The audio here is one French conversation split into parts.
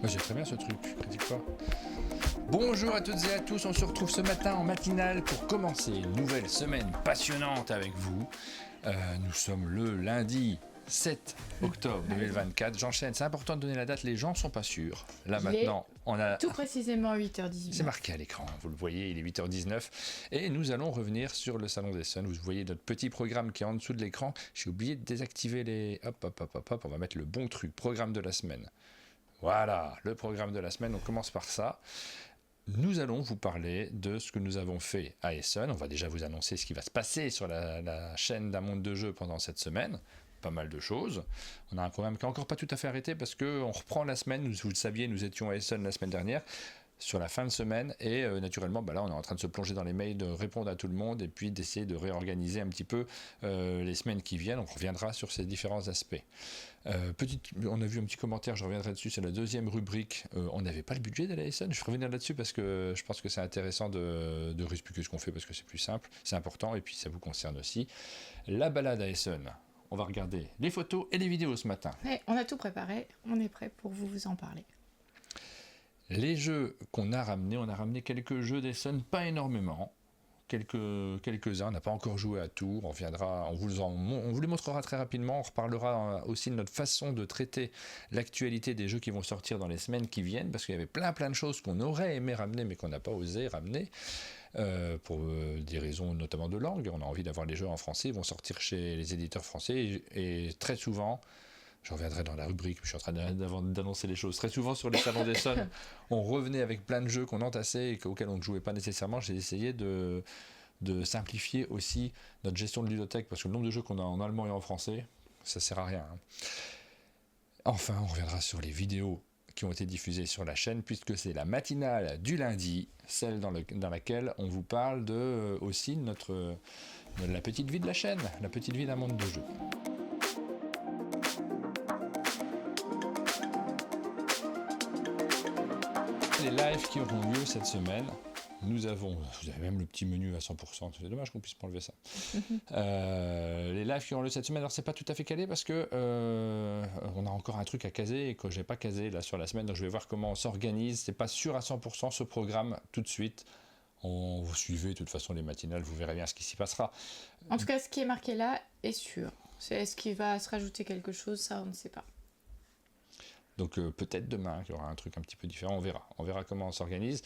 Moi, j'ai très bien ce truc, critique pas. Bonjour à toutes et à tous, on se retrouve ce matin en matinale pour commencer une nouvelle semaine passionnante avec vous. Nous sommes le lundi 7 octobre 2024. J'enchaîne, c'est important de donner la date, les gens sont pas sûrs. Là maintenant, on a... Tout précisément 8h19. C'est marqué à l'écran, vous le voyez, il est 8h19. Et nous allons revenir sur le Salon d'Essonne. Vous voyez notre petit programme qui est en dessous de l'écran. J'ai oublié de désactiver les... Hop, on va mettre le bon truc, programme de la semaine. Voilà, le programme de la semaine, on commence par ça. Nous allons vous parler de ce que nous avons fait à Essonne. On va déjà vous annoncer ce qui va se passer sur la chaîne d'un monde de jeu pendant cette semaine. Pas mal de choses. On a un programme qui n'est encore pas tout à fait arrêté parce qu'on reprend la semaine. Vous le saviez, nous étions à Essonne la semaine dernière, sur la fin de semaine. Et naturellement, là, on est en train de se plonger dans les mails, de répondre à tout le monde et puis d'essayer de réorganiser un petit peu les semaines qui viennent. On reviendra sur ces différents aspects. On a vu un petit commentaire, je reviendrai dessus, c'est la deuxième rubrique. On n'avais pas le budget d'aller à Essonne. Je vais revenir là-dessus parce que je pense que c'est intéressant de réexpliquer ce qu'on fait parce que c'est plus simple, c'est important et puis ça vous concerne aussi. La balade à Essonne. On va regarder les photos et les vidéos ce matin. Ouais, on a tout préparé, on est prêt pour vous en parler. Les jeux qu'on a ramenés, on a ramené quelques jeux d'Essonne, pas énormément. Quelques-uns, on n'a pas encore joué à tout, on vous les montrera très rapidement, on reparlera aussi de notre façon de traiter l'actualité des jeux qui vont sortir dans les semaines qui viennent, parce qu'il y avait plein de choses qu'on aurait aimé ramener mais qu'on n'a pas osé ramener, pour des raisons notamment de langue. On a envie d'avoir les jeux en français, ils vont sortir chez les éditeurs français, et très souvent, je reviendrai dans la rubrique, je suis en train d'annoncer les choses. Très souvent sur les salons d'Essonne, on revenait avec plein de jeux qu'on entassait et auxquels on ne jouait pas nécessairement. J'ai essayé de simplifier aussi notre gestion de ludothèque, parce que le nombre de jeux qu'on a en allemand et en français, ça sert à rien. Enfin, on reviendra sur les vidéos qui ont été diffusées sur la chaîne, puisque c'est la matinale du lundi, celle dans laquelle on vous parle aussi de la petite vie de la chaîne, la petite vie d'un monde de jeux. Les lives qui auront lieu cette semaine, vous avez même le petit menu à 100%, c'est dommage qu'on puisse pas enlever ça. Les lives qui auront lieu cette semaine, alors c'est pas tout à fait calé parce que on a encore un truc à caser et que j'ai pas casé là sur la semaine, donc je vais voir comment on s'organise. C'est pas sûr à 100% ce programme tout de suite. Vous suivez de toute façon les matinales, vous verrez bien ce qui s'y passera. En tout cas, ce qui est marqué là est sûr. Est-ce qu'il va se rajouter quelque chose, ça on ne sait pas. Donc peut-être demain qu'il y aura un truc un petit peu différent, on verra comment on s'organise.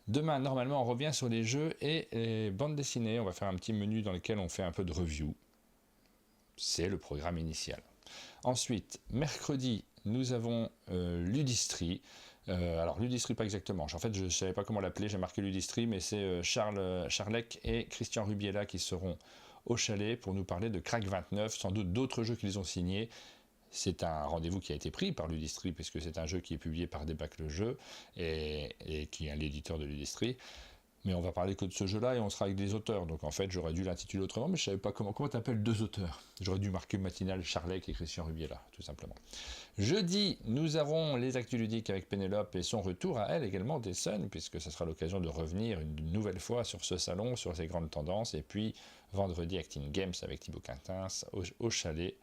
Demain, normalement, on revient sur les jeux et les bandes dessinées. On va faire un petit menu dans lequel on fait un peu de review. C'est le programme initial. Ensuite, mercredi, nous avons Ludistri. Alors, Ludistri, pas exactement. En fait, je ne savais pas comment l'appeler. J'ai marqué Ludistri, mais c'est Charles Charlec et Christian Rubiela qui seront au chalet pour nous parler de Crack 29, sans doute d'autres jeux qu'ils ont signés. C'est un rendez-vous qui a été pris par Ludistri, puisque c'est un jeu qui est publié par Débac le jeu, et qui est l'éditeur de Ludistri. Mais on va parler que de ce jeu-là, et on sera avec des auteurs. Donc en fait, j'aurais dû l'intituler autrement, mais je ne savais pas comment t'appelles deux auteurs. J'aurais dû marquer matinale Charlec et Christian Rubiela, tout simplement. Jeudi, nous aurons les actus ludiques avec Pénélope et son retour à elle également d'Essonne, puisque ce sera l'occasion de revenir une nouvelle fois sur ce salon, sur ses grandes tendances. Et puis vendredi, Acting Games avec Thibaut Quintins au chalet.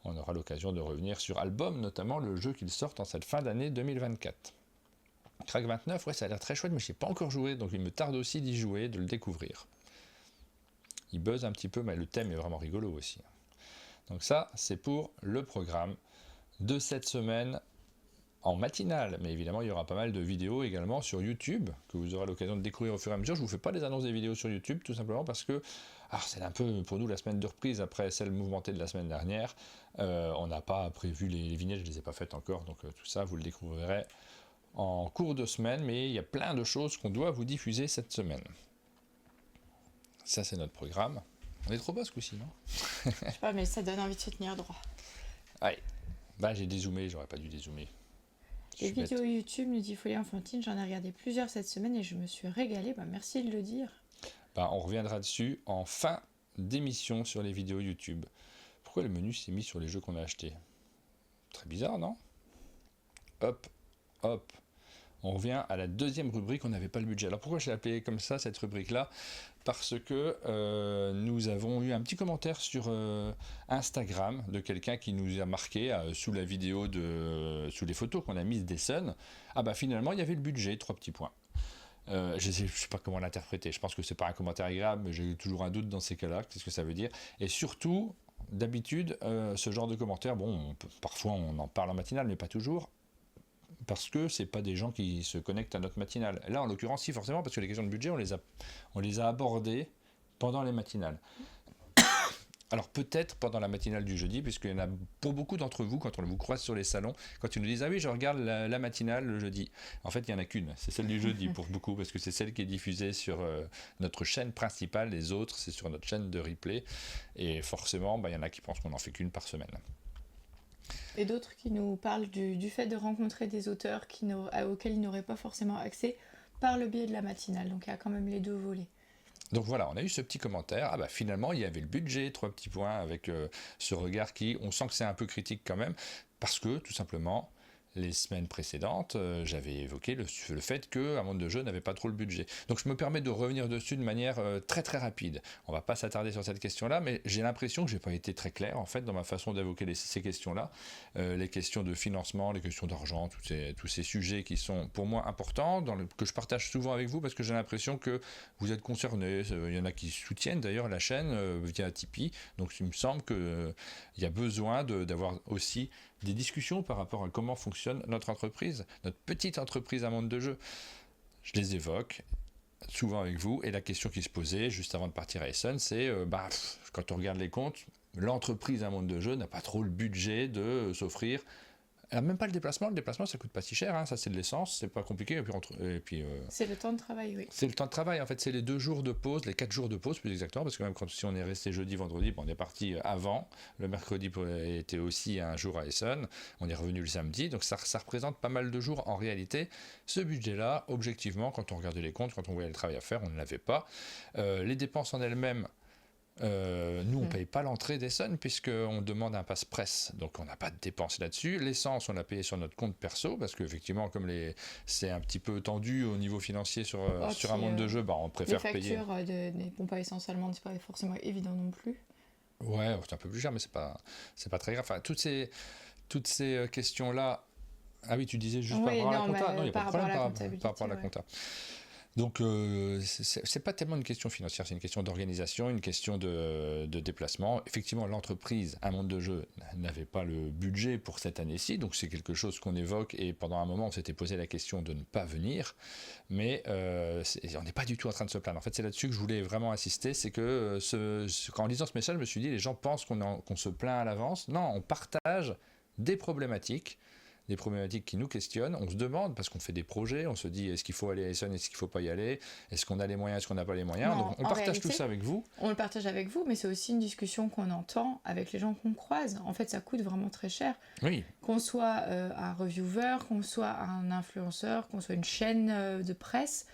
On aura l'occasion de revenir sur Album, notamment le jeu qu'il sort en cette fin d'année 2024. Crack 29, ouais, ça a l'air très chouette, mais je n'ai pas encore joué, donc il me tarde aussi d'y jouer, de le découvrir. Il buzz un petit peu, mais le thème est vraiment rigolo aussi. Donc ça, c'est pour le programme de cette semaine en matinale. Mais évidemment, il y aura pas mal de vidéos également sur YouTube, que vous aurez l'occasion de découvrir au fur et à mesure. Je ne vous fais pas les annonces des vidéos sur YouTube, tout simplement parce que c'est un peu pour nous la semaine de reprise après celle mouvementée de la semaine dernière. On n'a pas prévu les vignettes, je ne les ai pas faites encore, donc tout ça, vous le découvrirez en cours de semaine, mais il y a plein de choses qu'on doit vous diffuser cette semaine. Ça, c'est notre programme. On est trop bas ce coup-ci, non? Je sais pas, mais ça donne envie de se tenir droit. Ouais. J'ai dézoomé, j'aurais pas dû dézoomer. Les vidéos YouTube, nous dit Folie Enfantine, j'en ai regardé plusieurs cette semaine et je me suis régalée. Merci de le dire. On reviendra dessus en fin d'émission sur les vidéos YouTube. Pourquoi le menu s'est mis sur les jeux qu'on a achetés? Très bizarre, non? Hop. On revient à la deuxième rubrique, on n'avait pas le budget. Alors pourquoi j'ai appelé comme ça cette rubrique-là ? Parce que nous avons eu un petit commentaire sur Instagram de quelqu'un qui nous a marqué sous la vidéo, sous les photos qu'on a mises d'Essonne. Ah bah finalement il y avait le budget, 3 petits points. Je ne sais pas comment l'interpréter. Je pense que c'est pas un commentaire agréable, mais j'ai toujours un doute dans ces cas-là. Qu'est-ce que ça veut dire ? Et surtout, d'habitude, ce genre de commentaires, parfois on en parle en matinale, mais pas toujours. Parce que c'est pas des gens qui se connectent à notre matinale. Là, en l'occurrence, si, forcément, parce que les questions de budget, on les a abordées pendant les matinales. Alors peut-être pendant la matinale du jeudi, puisqu'il y en a pour beaucoup d'entre vous, quand on vous croise sur les salons, quand ils nous disent « Ah oui, je regarde la matinale le jeudi ». En fait, il n'y en a qu'une, c'est celle du jeudi pour beaucoup, parce que c'est celle qui est diffusée sur notre chaîne principale. Les autres, c'est sur notre chaîne de replay. Et forcément, il y en a qui pensent qu'on n'en fait qu'une par semaine. Et d'autres qui nous parlent du fait de rencontrer des auteurs auxquels ils n'auraient pas forcément accès par le biais de la matinale. Donc il y a quand même les deux volets. Donc voilà, on a eu ce petit commentaire. Finalement, il y avait le budget, 3 petits points, avec ce regard on sent que c'est un peu critique quand même, parce que tout simplement, les semaines précédentes, j'avais évoqué le fait qu'un monde de jeu n'avait pas trop le budget. Donc je me permets de revenir dessus de manière très très rapide. On va pas s'attarder sur cette question-là, mais j'ai l'impression que j'ai pas été très clair en fait dans ma façon d'évoquer ces questions-là, les questions de financement, les questions d'argent, tous ces sujets qui sont pour moi importants, que je partage souvent avec vous parce que j'ai l'impression que vous êtes concernés. Il y en a qui soutiennent d'ailleurs la chaîne via Tipeee, donc il me semble qu'il y a besoin d'avoir aussi des discussions par rapport à comment fonctionne notre entreprise, notre petite entreprise à monde de jeu. Je les évoque souvent avec vous, et la question qui se posait juste avant de partir à Essonne, c'est quand on regarde les comptes, l'entreprise à monde de jeu n'a pas trop le budget de s'offrir. Alors même pas le déplacement ça coûte pas si cher, hein, ça c'est de l'essence, c'est pas compliqué. Et puis, c'est le temps de travail, oui. C'est le temps de travail, en fait, c'est les 2 jours de pause, les 4 jours de pause plus exactement, parce que même si on est resté jeudi, vendredi, on est parti avant, le mercredi était aussi un jour à Essonne, on est revenu le samedi, donc ça représente pas mal de jours en réalité. Ce budget-là, objectivement, quand on regardait les comptes, quand on voyait le travail à faire, on ne l'avait pas. Les dépenses en elles-mêmes, nous on paye pas l'entrée d'Essonne puisqu'on demande un passe-presse, donc on n'a pas de dépenses là-dessus. L'essence on l'a payé sur notre compte perso parce qu'effectivement comme c'est un petit peu tendu au niveau financier sur un monde de jeu, on préfère payer. Les factures des pompes à essence allemandes, c'est pas forcément évident non plus. Ouais, c'est un peu plus cher mais c'est pas très grave. Enfin, toutes ces questions-là. Ah oui, tu disais juste par rapport à la compta. Non, il n'y a pas de problème par rapport à la compta. Donc, c'est pas tellement une question financière, c'est une question d'organisation, une question de déplacement. Effectivement, l'entreprise, un monde de jeu, n'avait pas le budget pour cette année-ci, donc c'est quelque chose qu'on évoque, et pendant un moment, on s'était posé la question de ne pas venir, mais on n'est pas du tout en train de se plaindre. En fait, c'est là-dessus que je voulais vraiment insister, c'est que en lisant ce message, je me suis dit, les gens pensent qu'on se plaint à l'avance. Non, on partage des problématiques qui nous questionnent, on se demande, parce qu'on fait des projets, on se dit est-ce qu'il faut aller à Essonne, est-ce qu'il ne faut pas y aller, est-ce qu'on a les moyens, est-ce qu'on n'a pas les moyens, donc on partage réalité, tout ça avec vous. On le partage avec vous, mais c'est aussi une discussion qu'on entend avec les gens qu'on croise. En fait, ça coûte vraiment très cher. Oui. Qu'on soit un reviewer, qu'on soit un influenceur, qu'on soit une chaîne de presse,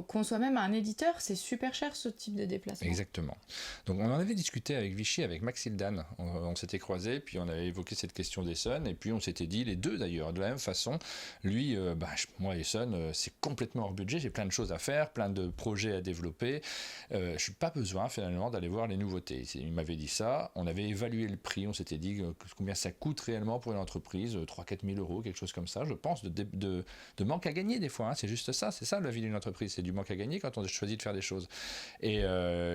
qu'on soit même un éditeur, c'est super cher ce type de déplacement. Exactement. Donc on en avait discuté avec Vichy, avec Maxildan, on s'était croisés, puis on avait évoqué cette question d'Essonne, et puis on s'était dit, les deux d'ailleurs, de la même façon, lui, moi Essonne, c'est complètement hors budget, j'ai plein de choses à faire, plein de projets à développer, je n'ai pas besoin finalement d'aller voir les nouveautés. Il m'avait dit ça, on avait évalué le prix, on s'était dit combien ça coûte réellement pour une entreprise, 3-4 000 euros, quelque chose comme ça, je pense, de manque à gagner des fois, hein, c'est juste ça, c'est ça la vie d'une entreprise. C'est du manque à gagner quand on choisit de faire des choses. Et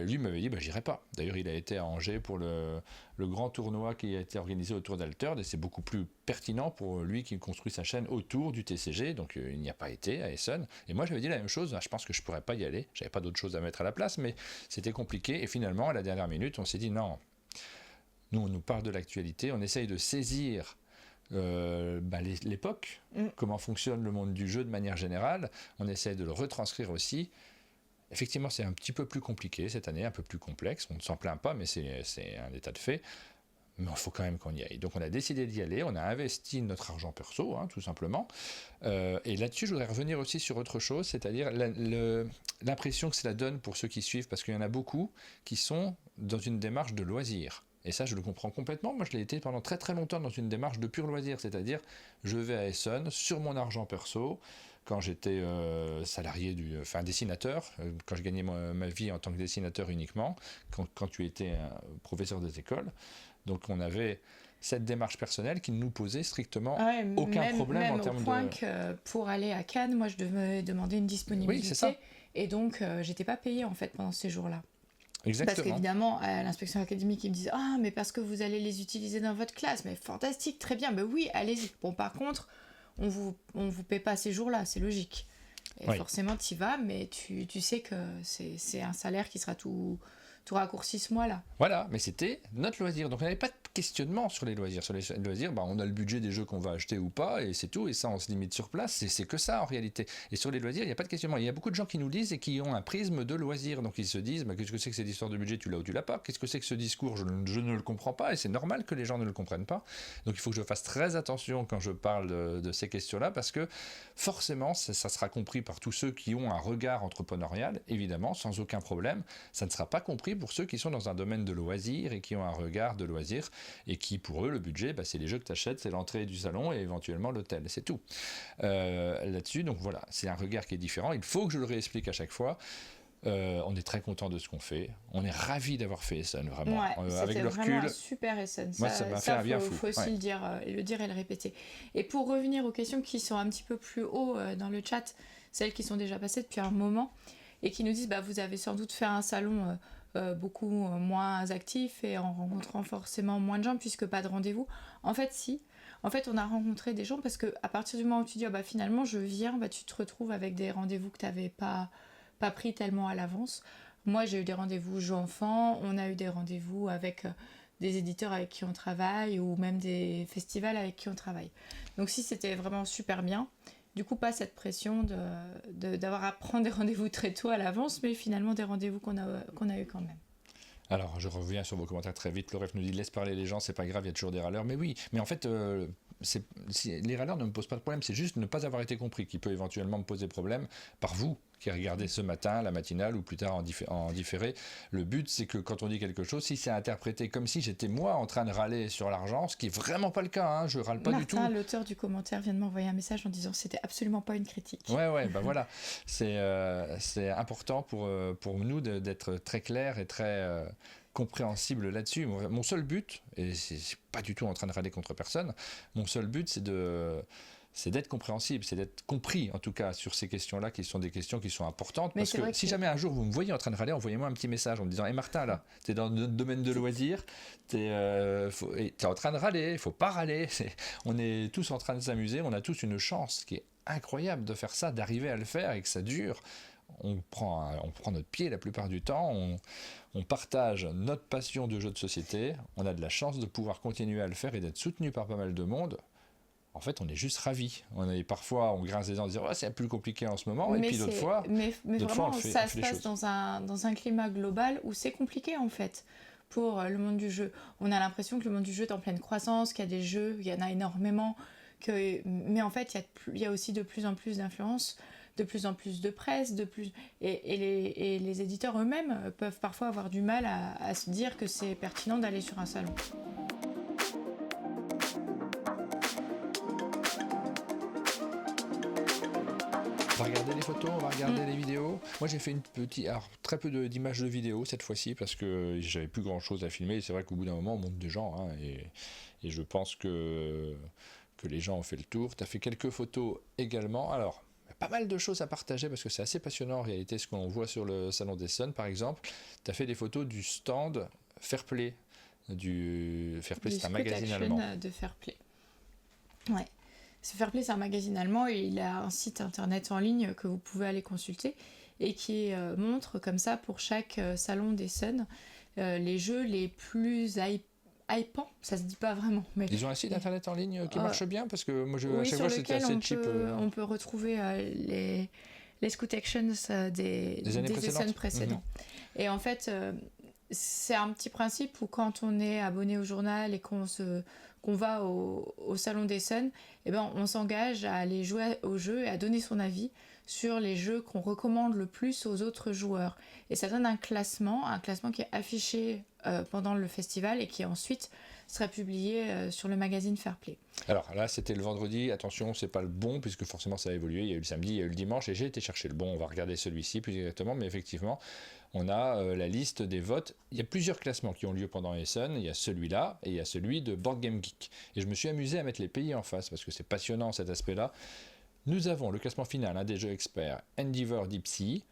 lui m'avait dit, j'irai pas. D'ailleurs, il a été à Angers pour le grand tournoi qui a été organisé autour d'Alterd, et c'est beaucoup plus pertinent pour lui qui construit sa chaîne autour du TCG, donc il n'y a pas été à Essonne. Et moi, j'avais dit la même chose, je pense que je pourrais pas y aller, j'avais pas d'autre chose à mettre à la place, mais c'était compliqué, et finalement, à la dernière minute, on s'est dit, non, nous, on nous parle de l'actualité, on essaye de saisir l'époque, comment fonctionne le monde du jeu de manière générale, on essaie de le retranscrire aussi. Effectivement, c'est un petit peu plus compliqué cette année, un peu plus complexe, on ne s'en plaint pas, mais c'est un état de fait, mais il faut quand même qu'on y aille. Donc on a décidé d'y aller, on a investi notre argent perso, tout simplement, et là-dessus je voudrais revenir aussi sur autre chose, c'est-à-dire l'impression que cela donne pour ceux qui suivent, parce qu'il y en a beaucoup qui sont dans une démarche de loisir. Et ça, je le comprends complètement. Moi, je l'ai été pendant très très longtemps dans une démarche de pur loisir, c'est-à-dire je vais à Essonne sur mon argent perso, quand j'étais salarié dessinateur, quand je gagnais ma vie en tant que dessinateur uniquement, quand tu étais professeur des écoles. Donc on avait cette démarche personnelle qui ne nous posait strictement aucun problème en termes de... Même au point que pour aller à Cannes, moi je devais demander une disponibilité. Oui, c'est ça. Et donc j'étais pas payée en fait pendant ces jours-là. Exactement. Parce qu'évidemment, à l'inspection académique, ils me disent « Ah, mais parce que vous allez les utiliser dans votre classe. Mais fantastique, très bien. Ben oui, allez-y. Bon, par contre, on vous paie pas ces jours-là, c'est logique. Et forcément, tu y vas, mais tu sais que c'est un salaire qui sera tout raccourci ce mois-là. » Voilà, mais c'était notre loisir. Donc on n'avait pas de questionnement sur les loisirs. Sur les loisirs, on a le budget des jeux qu'on va acheter ou pas, et c'est tout, et ça on se limite sur place, c'est que ça en réalité. Et sur les loisirs, il n'y a pas de questionnement. Il y a beaucoup de gens qui nous lisent et qui ont un prisme de loisirs, donc ils se disent, qu'est-ce que c'est que cette histoire de budget, tu l'as ou tu l'as pas? Qu'est-ce que c'est que ce discours? Je ne le comprends pas, et c'est normal que les gens ne le comprennent pas. Donc il faut que je fasse très attention quand je parle de ces questions-là, parce que forcément, ça sera compris par tous ceux qui ont un regard entrepreneurial, évidemment, sans aucun problème. Ça ne sera pas compris pour ceux qui sont dans un domaine de loisirs et qui ont un regard de loisirs, et qui, pour eux, le budget, c'est les jeux que tu achètes, c'est l'entrée du salon et éventuellement l'hôtel, c'est tout. Là-dessus, donc voilà, c'est un regard qui est différent. Il faut que je le réexplique à chaque fois. On est très content de ce qu'on fait. On est ravis d'avoir fait Essen, vraiment. Avec le recul, vraiment un super Essen. Moi, ça m'a fait un bien fou. Il faut aussi le dire et le répéter. Et pour revenir aux questions qui sont un petit peu plus haut dans le chat, celles qui sont déjà passées depuis un moment et qui nous disent vous avez sans doute fait un salon beaucoup moins actif et en rencontrant forcément moins de gens puisque pas de rendez-vous. En fait, si. En fait, on a rencontré des gens parce qu'à partir du moment où tu dis finalement je viens, tu te retrouves avec des rendez-vous que tu n'avais pas pris tellement à l'avance. Moi, j'ai eu des rendez-vous jeux enfants, on a eu des rendez-vous avec des éditeurs avec qui on travaille ou même des festivals avec qui on travaille. Donc si, c'était vraiment super bien. Du coup, pas cette pression d'avoir à prendre des rendez-vous très tôt à l'avance, mais finalement des rendez-vous qu'on a eu quand même. Alors, je reviens sur vos commentaires très vite. Le ref nous dit « Laisse parler les gens, c'est pas grave, il y a toujours des râleurs. » Mais oui, mais en fait, les râleurs ne me posent pas de problème. C'est juste ne pas avoir été compris qui peut éventuellement me poser problème par vous qui regardez ce matin, la matinale ou plus tard en différé. Le but, c'est que quand on dit quelque chose, si c'est interprété comme si j'étais moi en train de râler sur l'argent, ce qui est vraiment pas le cas, je râle pas du tout. Martin, l'auteur du commentaire, vient de m'envoyer un message en disant que c'était absolument pas une critique. Ouais, voilà. C'est important pour nous d'être très clair et très compréhensible là-dessus. Mon seul but, et c'est pas du tout en train de râler contre personne, mon seul but, c'est d'être compréhensible, c'est d'être compris en tout cas sur ces questions-là qui sont des questions qui sont importantes. Parce que si jamais un jour vous me voyez en train de râler, envoyez-moi un petit message en me disant « Hey Martin, là, t'es dans notre domaine de loisirs, t'es en train de râler, il faut pas râler. » On est tous en train de s'amuser, on a tous une chance qui est incroyable de faire ça, d'arriver à le faire et que ça dure. On prend notre pied la plupart du temps, on partage notre passion de jeu de société, on a de la chance de pouvoir continuer à le faire et d'être soutenu par pas mal de monde. En fait, on est juste ravis. Parfois, on grince des dents en disant c'est plus compliqué en ce moment, et puis d'autres fois, vraiment, ça se passe dans un climat global où c'est compliqué en fait pour le monde du jeu. On a l'impression que le monde du jeu est en pleine croissance, qu'il y a des jeux, il y en a énormément, mais en fait, il y a aussi de plus en plus d'influence, de plus en plus de presse, et les éditeurs eux-mêmes peuvent parfois avoir du mal à se dire que c'est pertinent d'aller sur un salon. On va regarder les photos, on va regarder les vidéos. Moi j'ai fait très peu d'images de vidéos cette fois-ci parce que j'avais plus grand chose à filmer. C'est vrai qu'au bout d'un moment on monte des gens et je pense que les gens ont fait le tour. Tu as fait quelques photos également. Alors, pas mal de choses à partager parce que c'est assez passionnant en réalité ce qu'on voit sur le salon d'Essen par exemple. Tu as fait des photos du stand Fairplay. Fairplay, c'est un magazine allemand. De Fairplay. Ouais. Fairplay, c'est un magazine allemand et il a un site internet en ligne que vous pouvez aller consulter et qui montre comme ça pour chaque salon d'Essen les jeux les plus hypants, ça se dit pas vraiment. Mais ils ont un site internet en ligne qui marche bien parce que moi à chaque fois c'était assez cheap. On peut retrouver les Scout Actions des Essen précédents. Et en fait, c'est un petit principe où quand on est abonné au journal et qu'on va au salon d'Essen, on s'engage à aller jouer au jeu et à donner son avis sur les jeux qu'on recommande le plus aux autres joueurs. Et ça donne un classement qui est affiché pendant le festival et qui ensuite serait publié sur le magazine Fairplay. Alors là, c'était le vendredi. Attention, c'est pas le bon, puisque forcément ça a évolué. Il y a eu le samedi, il y a eu le dimanche, et j'ai été chercher le bon. On va regarder celui-ci plus exactement, mais effectivement, on a la liste des votes. Il y a plusieurs classements qui ont lieu pendant Essen. Il y a celui-là, et il y a celui de Board Game Geek. Et je me suis amusé à mettre les pays en face, parce que c'est passionnant cet aspect-là. Nous avons le classement final des jeux experts Endeavor Deep Sea,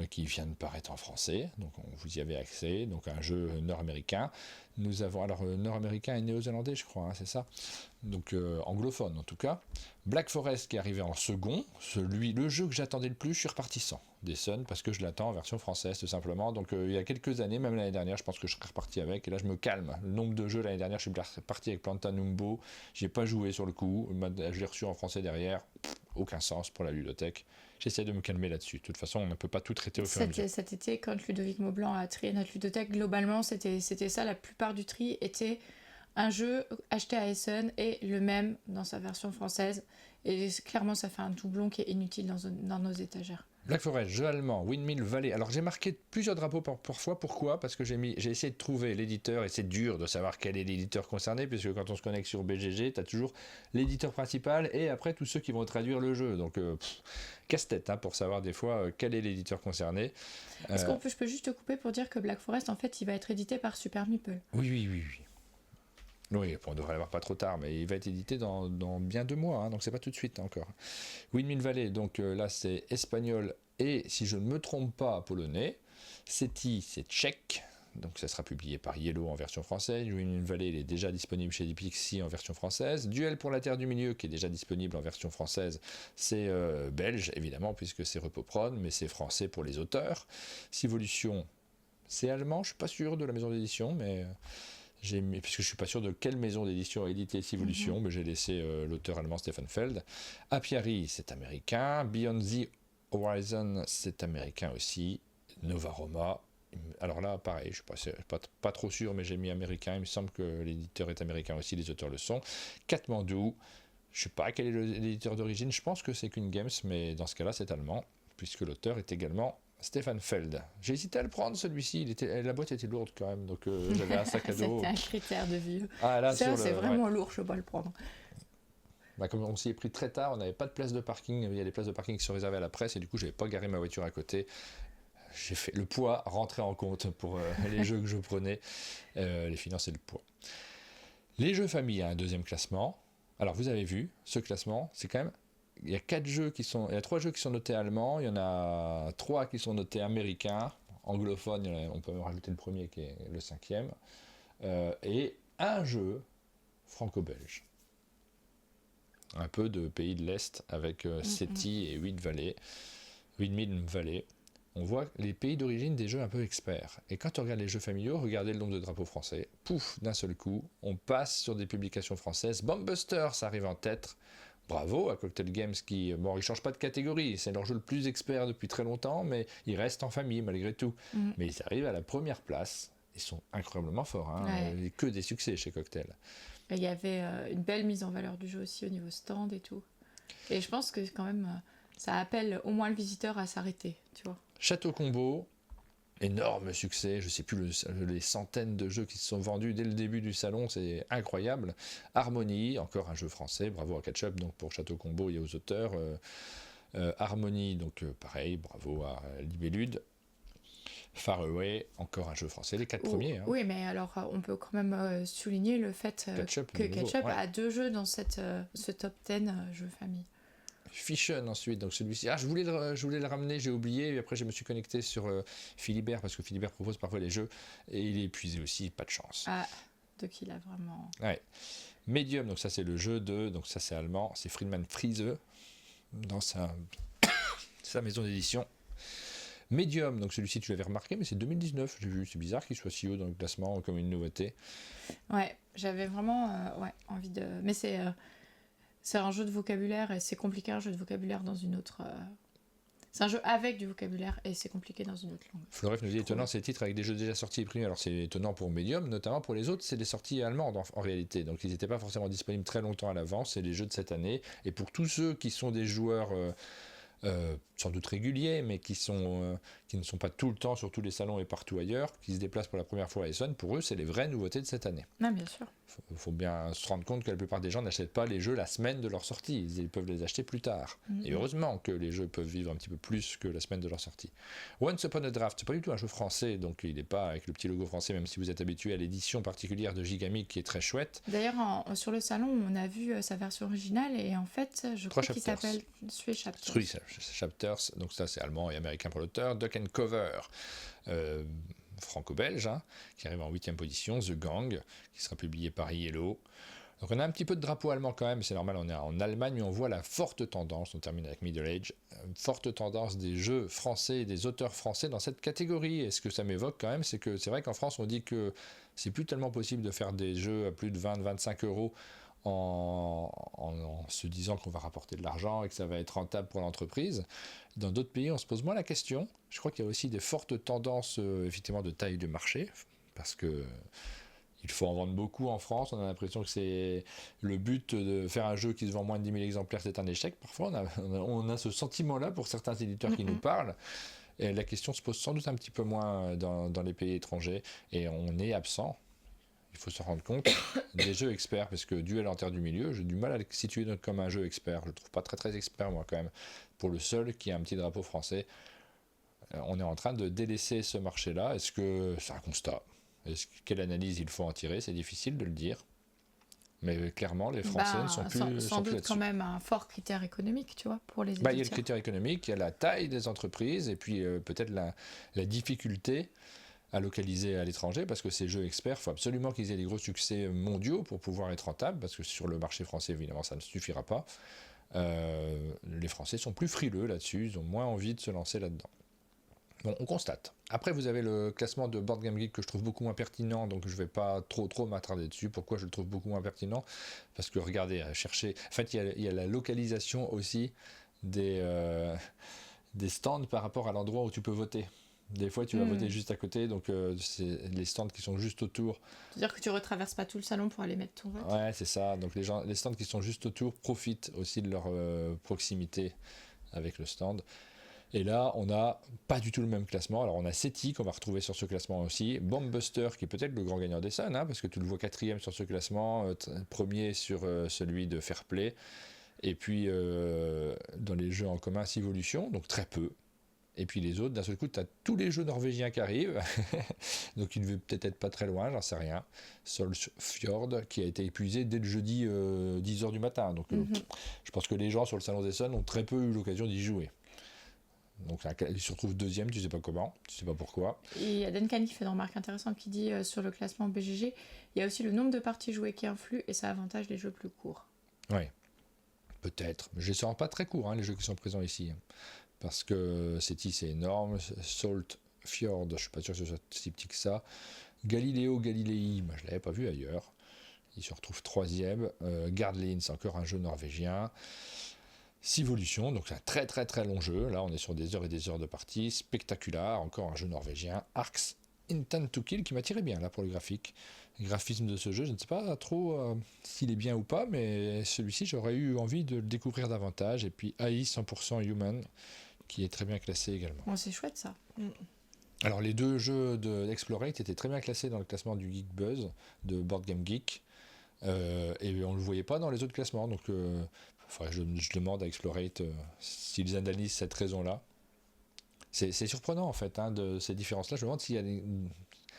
qui vient de paraître en français, donc vous y avez accès, donc un jeu nord-américain. Nous avons, alors nord-américain et néo-zélandais je crois, c'est ça, donc anglophone en tout cas. Black Forest qui est arrivé en second, le jeu que j'attendais le plus, je suis reparti sans d'Essen, parce que je l'attends en version française tout simplement, donc il y a quelques années, même l'année dernière, je pense que je serais reparti avec, et là je me calme. Le nombre de jeux l'année dernière, je suis reparti avec Planta Numbo, j'ai pas joué sur le coup, je l'ai reçu en français derrière, aucun sens pour la ludothèque. J'essaie de me calmer là-dessus. De toute façon, on ne peut pas tout traiter au fur et à mesure. Cet été, quand Ludovic Maublanc a trié notre ludothèque, globalement, c'était ça. La plupart du tri était un jeu acheté à Essen et le même dans sa version française. Et clairement, ça fait un doublon qui est inutile dans nos étagères. Black Forest, jeu allemand, Windmill Valley. Alors j'ai marqué plusieurs drapeaux parfois. Pourquoi ? Parce que j'ai essayé de trouver l'éditeur, et c'est dur de savoir quel est l'éditeur concerné, puisque quand on se connecte sur BGG, tu as toujours l'éditeur principal et après tous ceux qui vont traduire le jeu. Donc casse-tête pour savoir des fois quel est l'éditeur concerné. Est-ce je peux juste te couper pour dire que Black Forest, en fait, il va être édité par Super Meeple. Oui. Oui, on devrait l'avoir pas trop tard, mais il va être édité dans bien 2 mois, donc c'est pas tout de suite encore. Windmill Valley, donc là c'est espagnol et si je ne me trompe pas polonais. Seti, c'est tchèque, donc ça sera publié par Yellow en version française. Windmill Valley, il est déjà disponible chez Pixie en version française. Duel pour la Terre du Milieu, qui est déjà disponible en version française, c'est belge évidemment puisque c'est Repopron, mais c'est français pour les auteurs. Civolution, c'est allemand, je suis pas sûr de la maison d'édition, mais puisque je suis pas sûr de quelle maison d'édition a édité Civolution, mais j'ai laissé l'auteur allemand Stefan Feld. Apiari, c'est américain. Beyond the Horizon, c'est américain aussi. Nova Roma, alors là pareil, je suis pas trop sûr, mais j'ai mis américain. Il me semble que l'éditeur est américain aussi, les auteurs le sont. Katmandou, je sais pas quel est l'éditeur d'origine, je pense que c'est qu'une Games, mais dans ce cas-là c'est allemand, puisque l'auteur est également Stefan Feld. J'ai hésité à le prendre celui-ci, la boîte était lourde quand même, donc j'avais un sac à dos. C'était un critère de vieux. Là, c'est vraiment lourd, je ne peux pas le prendre. Comme on s'y est pris très tard, on n'avait pas de place de parking, il y a des places de parking qui sont réservées à la presse, et du coup je n'avais pas garé ma voiture à côté. J'ai fait le poids rentrer en compte pour les jeux que je prenais, les finances et le poids. Les jeux famille, un deuxième classement. Alors vous avez vu, ce classement, c'est quand même... Il y a 3 jeux qui sont notés allemands, il y en a 3 qui sont notés américains, anglophones, on peut rajouter le premier qui est le 5e, et un jeu franco-belge. Un peu de pays de l'Est avec Seti et Windmill Valley. On voit les pays d'origine des jeux un peu experts. Et quand on regarde les jeux familiaux, regardez le nombre de drapeaux français. Pouf, d'un seul coup, on passe sur des publications françaises. Bombuster, ça arrive en tête. Bravo à Cocktail Games qui, bon, ils changent pas de catégorie. C'est leur jeu le plus expert depuis très longtemps, mais ils restent en famille malgré tout. Mais ils arrivent à la première place. Ils sont incroyablement forts. Ouais. Que des succès chez Cocktail. Il y avait une belle mise en valeur du jeu aussi au niveau stand et tout. Et je pense que quand même, ça appelle au moins le visiteur à s'arrêter, tu vois. Château Combo, énorme succès. Je ne sais plus les centaines de jeux qui se sont vendus dès le début du salon, c'est incroyable. Harmonie, encore un jeu français. Bravo à Ketchup donc pour Château Combo et aux auteurs. Harmonie, donc pareil, bravo à Libellude. Far Away, encore un jeu français, les 4 premiers. Oui, mais alors on peut quand même souligner le fait que Ketchup a 2 jeux dans ce top 10 jeux famille. Fission ensuite, donc celui-ci. Je voulais le ramener, j'ai oublié, et après je me suis connecté sur Philibert, parce que Philibert propose parfois les jeux, et il est épuisé aussi, pas de chance. Donc il a vraiment... Ouais. Medium, donc ça c'est le jeu donc ça c'est allemand, c'est Friedman Friese, dans sa maison d'édition. Medium, donc celui-ci tu l'avais remarqué, mais c'est 2019, j'ai vu, c'est bizarre qu'il soit si haut dans le classement comme une nouveauté. Ouais, j'avais vraiment envie de... Mais c'est un jeu de vocabulaire et c'est compliqué un jeu de vocabulaire dans une autre... C'est un jeu avec du vocabulaire et c'est compliqué dans une autre langue. Floref nous dit étonnant ces titres avec des jeux déjà sortis et primés. Alors c'est étonnant pour Medium, notamment pour les autres, c'est des sorties allemandes en réalité. Donc ils n'étaient pas forcément disponibles très longtemps à l'avance, c'est les jeux de cette année. Et pour tous ceux qui sont des joueurs sans doute réguliers, mais qui ne sont pas tout le temps sur tous les salons et partout ailleurs, qui se déplacent pour la première fois à Essonne. Pour eux, c'est les vraies nouveautés de cette année. Ah, bien sûr. Il faut bien se rendre compte que la plupart des gens n'achètent pas les jeux la semaine de leur sortie. Ils peuvent les acheter plus tard. Et heureusement que les jeux peuvent vivre un petit peu plus que la semaine de leur sortie. Once Upon a Draft, c'est pas du tout un jeu français, donc il n'est pas avec le petit logo français, même si vous êtes habitué à l'édition particulière de Gigamic qui est très chouette. D'ailleurs, sur le salon, on a vu sa version originale et en fait, je crois qu'il s'appelle Three Chapters. Three Chapters, donc ça c'est allemand et américain pour l'auteur. Duck and Cover, franco-belge, hein, qui arrive en 8e position. The Gang, qui sera publié par Yellow. Donc on a un petit peu de drapeau allemand quand même, c'est normal, on est en Allemagne, mais on voit la forte tendance, on termine avec Middle Age, forte tendance des jeux français et des auteurs français dans cette catégorie. Et ce que ça m'évoque quand même, c'est que c'est vrai qu'en France on dit que c'est plus tellement possible de faire des jeux à plus de 20-25 euros en se disant qu'on va rapporter de l'argent et que ça va être rentable pour l'entreprise. Dans d'autres pays, on se pose moins la question. Je crois qu'il y a aussi des fortes tendances effectivement de taille de marché, parce que il faut en vendre beaucoup en France. On a l'impression que c'est le but de faire un jeu qui se vend moins de 10 000 exemplaires, c'est un échec. Parfois, on a ce sentiment-là pour certains éditeurs qui nous parlent. Et la question se pose sans doute un petit peu moins dans les pays étrangers. Et on est absent. Il faut se rendre compte des jeux experts, parce que Duel en Terre du Milieu, j'ai du mal à le situer comme un jeu expert. Je le trouve pas très très expert, moi, quand même. Pour le seul qui a un petit drapeau français, on est en train de délaisser ce marché-là. Est-ce que c'est un constat ? Quelle analyse il faut en tirer ? C'est difficile de le dire. Mais clairement, les Français ne sont plus sans doute là-dessus. Quand même un fort critère économique, tu vois, pour les éditeurs. Il y a le critère économique, il y a la taille des entreprises, et puis peut-être la difficulté à localiser à l'étranger, parce que ces jeux experts, il faut absolument qu'ils aient des gros succès mondiaux pour pouvoir être rentables, parce que sur le marché français, évidemment, ça ne suffira pas. Les Français sont plus frileux là-dessus, ils ont moins envie de se lancer là-dedans. Bon, on constate. Après, vous avez le classement de Board Game Geek que je trouve beaucoup moins pertinent, donc je ne vais pas trop m'attarder dessus. Pourquoi je le trouve beaucoup moins pertinent ? Parce que regardez, à chercher... En fait, il y a la localisation aussi des stands par rapport à l'endroit où tu peux voter. Des fois, tu vas voter juste à côté, donc c'est les stands qui sont juste autour. C'est-à-dire que tu retraverses pas tout le salon pour aller mettre ton vote. Ouais, c'est ça. Donc les stands qui sont juste autour profitent aussi de leur proximité avec le stand. Et là, on n'a pas du tout le même classement. Alors, on a SETI qu'on va retrouver sur ce classement aussi. Bombbuster, qui est peut-être le grand gagnant d'Essonne, hein, parce que tu le vois 4e sur ce classement, premier sur celui de Fairplay. Et puis, dans les jeux en commun, Civolution, donc très peu. Et puis les autres, d'un seul coup, tu as tous les jeux norvégiens qui arrivent. Donc, il ne veut peut-être être pas très loin, j'en sais rien. Solfjord, qui a été épuisé dès le jeudi 10h du matin. Donc, je pense que les gens sur le Salon d'Essonne ont très peu eu l'occasion d'y jouer. Donc il se retrouve 2e, tu sais pas comment, tu sais pas pourquoi. Et il y a Duncan qui fait une remarque intéressante qui dit sur le classement BGG, il y a aussi le nombre de parties jouées qui influe et ça avantage les jeux plus courts. Oui, peut-être. Mais je ne les sens pas très courts, hein, les jeux qui sont présents ici. Parce que SETI c'est énorme, Salt Fjord, je suis pas sûr que ce soit si petit que ça. Galileo Galilei, je l'avais pas vu ailleurs. Il se retrouve 3e. Gardlin, c'est encore un jeu norvégien. Civolution, donc c'est un très très très long jeu. Là, on est sur des heures et des heures de partie. Spectacular, encore un jeu norvégien. Arx Intent to Kill, qui m'a tiré bien là pour le graphique. Le graphisme de ce jeu, je ne sais pas trop s'il est bien ou pas, mais celui-ci, j'aurais eu envie de le découvrir davantage. Et puis AI 100% Human, qui est très bien classé également. Bon, c'est chouette ça. Alors, les deux jeux d'Explorate étaient très bien classés dans le classement du Geek Buzz de Board Game Geek. Et on ne le voyait pas dans les autres classements. Donc, je demande à Explorate s'ils analysent cette raison-là. C'est surprenant en fait, hein, de ces différences-là. Je me demande s'il y a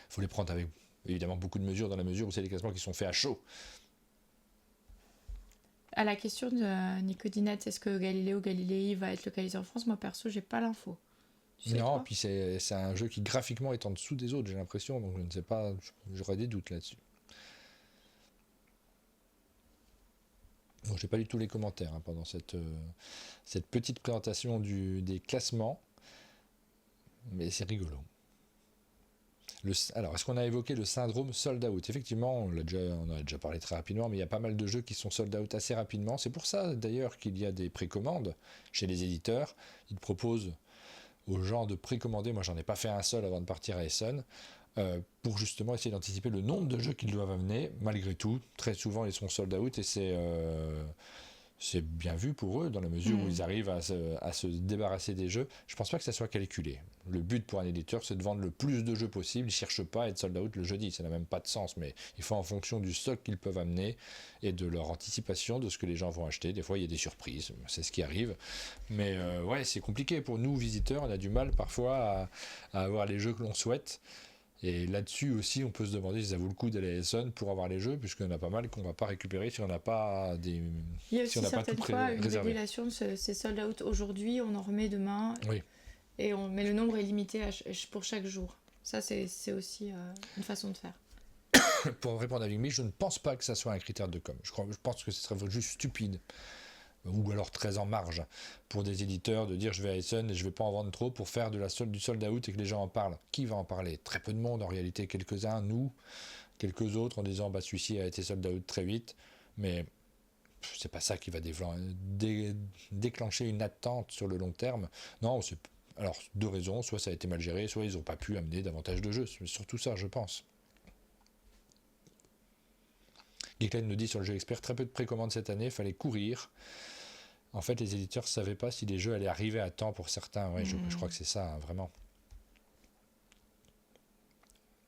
faut les prendre avec évidemment beaucoup de mesures, dans la mesure où c'est des classements qui sont faits à chaud. À la question de Nicodinette, est-ce que Galileo Galilei va être localisé en France ? Moi perso, j'ai pas l'info. Non, puis c'est un jeu qui graphiquement est en dessous des autres, j'ai l'impression, donc je ne sais pas, j'aurais des doutes là-dessus. Bon, j'ai pas lu tous les commentaires hein, pendant cette petite présentation des classements, mais c'est rigolo. Alors, est-ce qu'on a évoqué le syndrome sold out ? Effectivement, on en a déjà parlé très rapidement, mais il y a pas mal de jeux qui sont sold out assez rapidement. C'est pour ça, d'ailleurs, qu'il y a des précommandes chez les éditeurs. Ils proposent aux gens de précommander. Moi, j'en ai pas fait un seul avant de partir à Essonne, pour justement essayer d'anticiper le nombre de jeux qu'ils doivent amener. Malgré tout, très souvent, ils sont sold out et c'est bien vu pour eux dans la mesure où ils arrivent à se débarrasser des jeux. Je pense pas que ça soit calculé. Le but pour un éditeur, c'est de vendre le plus de jeux possible. Ils cherchent pas à être sold out le jeudi, ça n'a même pas de sens, mais il faut en fonction du stock qu'ils peuvent amener et de leur anticipation de ce que les gens vont acheter. Des fois, il y a des surprises, c'est ce qui arrive. Mais ouais, c'est compliqué pour nous, visiteurs, on a du mal parfois à avoir les jeux que l'on souhaite. Et là-dessus aussi, on peut se demander si ça vaut le coup d'aller à Essen pour avoir les jeux, puisqu'il y en a pas mal qu'on ne va pas récupérer si on n'a pas des. Il y a si aussi on n'a pas certaines tout fois une réservé. régulation de c'est sold out aujourd'hui, on en remet demain, Oui. mais le nombre est limité pour chaque jour. Ça, c'est aussi une façon de faire. Pour répondre à Vigmy, je ne pense pas que ça soit un critère de com. Je pense que ce serait juste stupide, ou alors très en marge, pour des éditeurs de dire je vais à Essen et je vais pas en vendre trop pour faire du sold out et que les gens en parlent. Qui va en parler? Très peu de monde en réalité, quelques-uns, nous, quelques autres en disant bah celui-ci a été sold out très vite, mais c'est pas ça qui va déclencher une attente sur le long terme. Non, alors deux raisons, soit ça a été mal géré, soit ils n'ont pas pu amener davantage de jeux, c'est surtout ça je pense. Geekline nous dit sur le jeu expert, très peu de précommandes cette année, fallait courir. En fait, les éditeurs ne savaient pas si les jeux allaient arriver à temps pour certains. Ouais, je crois que c'est ça, hein, vraiment.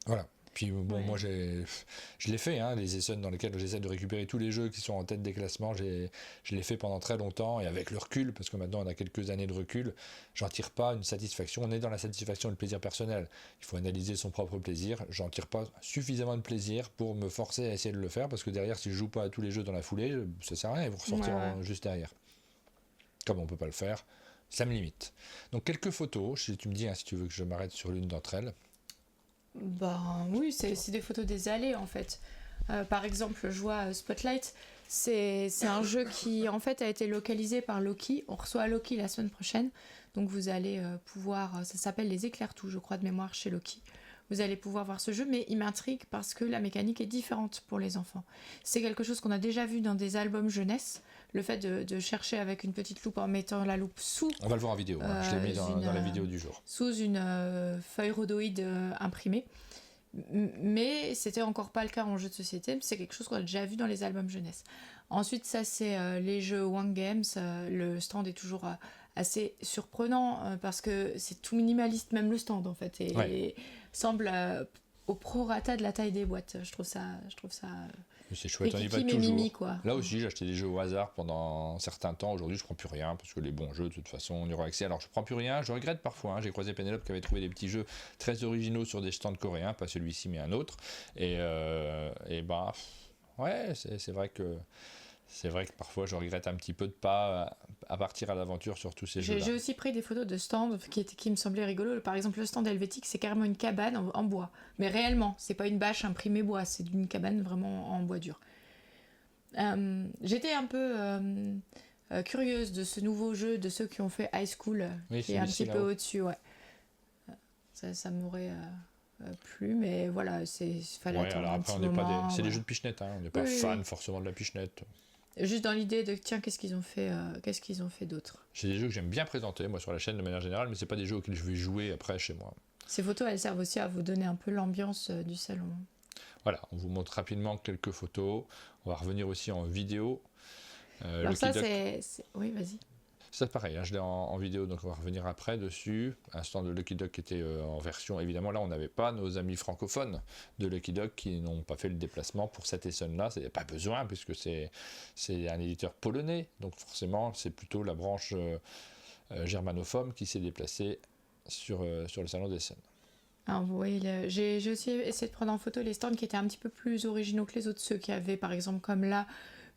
Voilà. Puis bon, moi, je l'ai fait, hein, les Essen dans lesquels j'essaie de récupérer tous les jeux qui sont en tête des classements. Je l'ai fait pendant très longtemps, et avec le recul, parce que maintenant on a quelques années de recul, j'en tire pas une satisfaction. On est dans la satisfaction et le plaisir personnel. Il faut analyser son propre plaisir. J'en tire pas suffisamment de plaisir pour me forcer à essayer de le faire, parce que derrière, si je joue pas à tous les jeux dans la foulée, ça sert à rien, ils vont ressortir juste derrière. Comme on peut pas le faire, ça me limite. Donc quelques photos, si tu me dis, hein, si tu veux que je m'arrête sur l'une d'entre elles. Ben oui, c'est des photos des allées en fait. Par exemple, je vois Spotlight, c'est un jeu qui en fait a été localisé par Loki. On reçoit Loki la semaine prochaine, donc vous allez pouvoir, ça s'appelle les éclair-tout, je crois de mémoire chez Loki. Vous allez pouvoir voir ce jeu, mais il m'intrigue parce que la mécanique est différente pour les enfants. C'est quelque chose qu'on a déjà vu dans des albums jeunesse, le fait de chercher avec une petite loupe en mettant la loupe sous. On va le voir en vidéo, je l'ai mis dans la vidéo du jour. Sous une feuille rhodoïde imprimée. Mais c'était encore pas le cas en jeu de société, c'est quelque chose qu'on a déjà vu dans les albums jeunesse. Ensuite, ça c'est les jeux One Games, le stand est toujours assez surprenant parce que c'est tout minimaliste, même le stand en fait, et semble au prorata de la taille des boîtes. Je trouve ça c'est chouette, on y va toujours. Mimi, quoi. Là aussi, j'ai acheté des jeux au hasard pendant un certain temps. Aujourd'hui, je prends plus rien parce que les bons jeux, de toute façon, on y aura accès. Alors, je prends plus rien. Je regrette parfois. Hein. J'ai croisé Pénélope qui avait trouvé des petits jeux très originaux sur des stands coréens, pas celui-ci, mais un autre. Et bah, ouais, c'est vrai que parfois, je regrette un petit peu de pas à partir à l'aventure sur tous ces jeux-là. J'ai aussi pris des photos de stands qui me semblaient rigolos. Par exemple, le stand helvétique, c'est carrément une cabane en bois. Mais réellement, c'est pas une bâche imprimée bois, c'est une cabane vraiment en bois dur. J'étais un peu curieuse de ce nouveau jeu, de ceux qui ont fait High School, qui est un petit peu au-dessus. Ouais. Ça m'aurait plu, mais voilà, fallait attendre un petit moment. C'est des jeux de pichenette, hein. On n'est pas fan forcément de la pichenette. Juste dans l'idée de tiens, qu'est-ce qu'ils ont fait d'autre. C'est des jeux que j'aime bien présenter moi sur la chaîne de manière générale, mais c'est pas des jeux auxquels je vais jouer après chez moi. Ces photos, elles servent aussi à vous donner un peu l'ambiance du salon. Voilà, on vous montre rapidement quelques photos. On va revenir aussi en vidéo. Alors ça, c'est... Oui, vas-y. C'est pareil, hein, je l'ai en vidéo, donc on va revenir après dessus. Un stand de Lucky Duck qui était en version, évidemment là on n'avait pas nos amis francophones de Lucky Duck qui n'ont pas fait le déplacement pour cette Essen-là, il n'y a pas besoin puisque c'est un éditeur polonais, donc forcément c'est plutôt la branche germanophone qui s'est déplacée sur le salon d'Essen. Alors vous voyez, j'ai aussi essayé de prendre en photo les stands qui étaient un petit peu plus originaux que les autres, ceux qui avaient par exemple comme là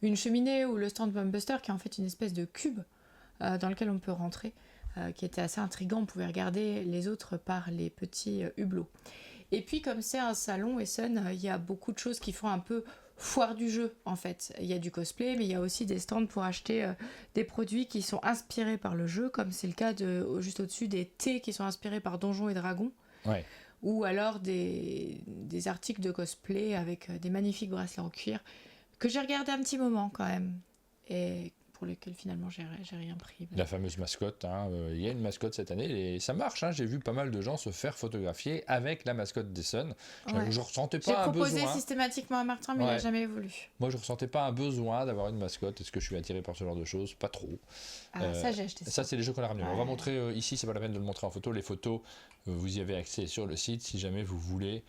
une cheminée ou le stand Bumpbuster qui est en fait une espèce de cube dans lequel on peut rentrer, qui était assez intriguant. On pouvait regarder les autres par les petits hublots. Et puis comme c'est un salon Essen, il y a beaucoup de choses qui font un peu foire du jeu en fait. Il y a du cosplay, mais il y a aussi des stands pour acheter des produits qui sont inspirés par le jeu, comme c'est le cas juste au-dessus des thés qui sont inspirés par Donjons et Dragons. Ouais. Ou alors des articles de cosplay avec des magnifiques bracelets en cuir que j'ai regardé un petit moment quand même. Et pour lesquels finalement j'ai rien pris. La fameuse mascotte, hein, il y a une mascotte cette année et ça marche. Hein, j'ai vu pas mal de gens se faire photographier avec la mascotte d'Essonne. Ouais. Je ressentais J'ai pas un proposé besoin. systématiquement à Martin, mais il Ouais. n'a jamais voulu. Moi, je ressentais pas un besoin d'avoir une mascotte. Est-ce que je suis attiré par ce genre de choses? Pas trop. Ah, ça, j'ai acheté ça. Ça, c'est les jeux qu'on a ramenés. On va Ouais. montrer ici, c'est pas la peine de le montrer en photo. Les photos, vous y avez accès sur le site si jamais vous voulez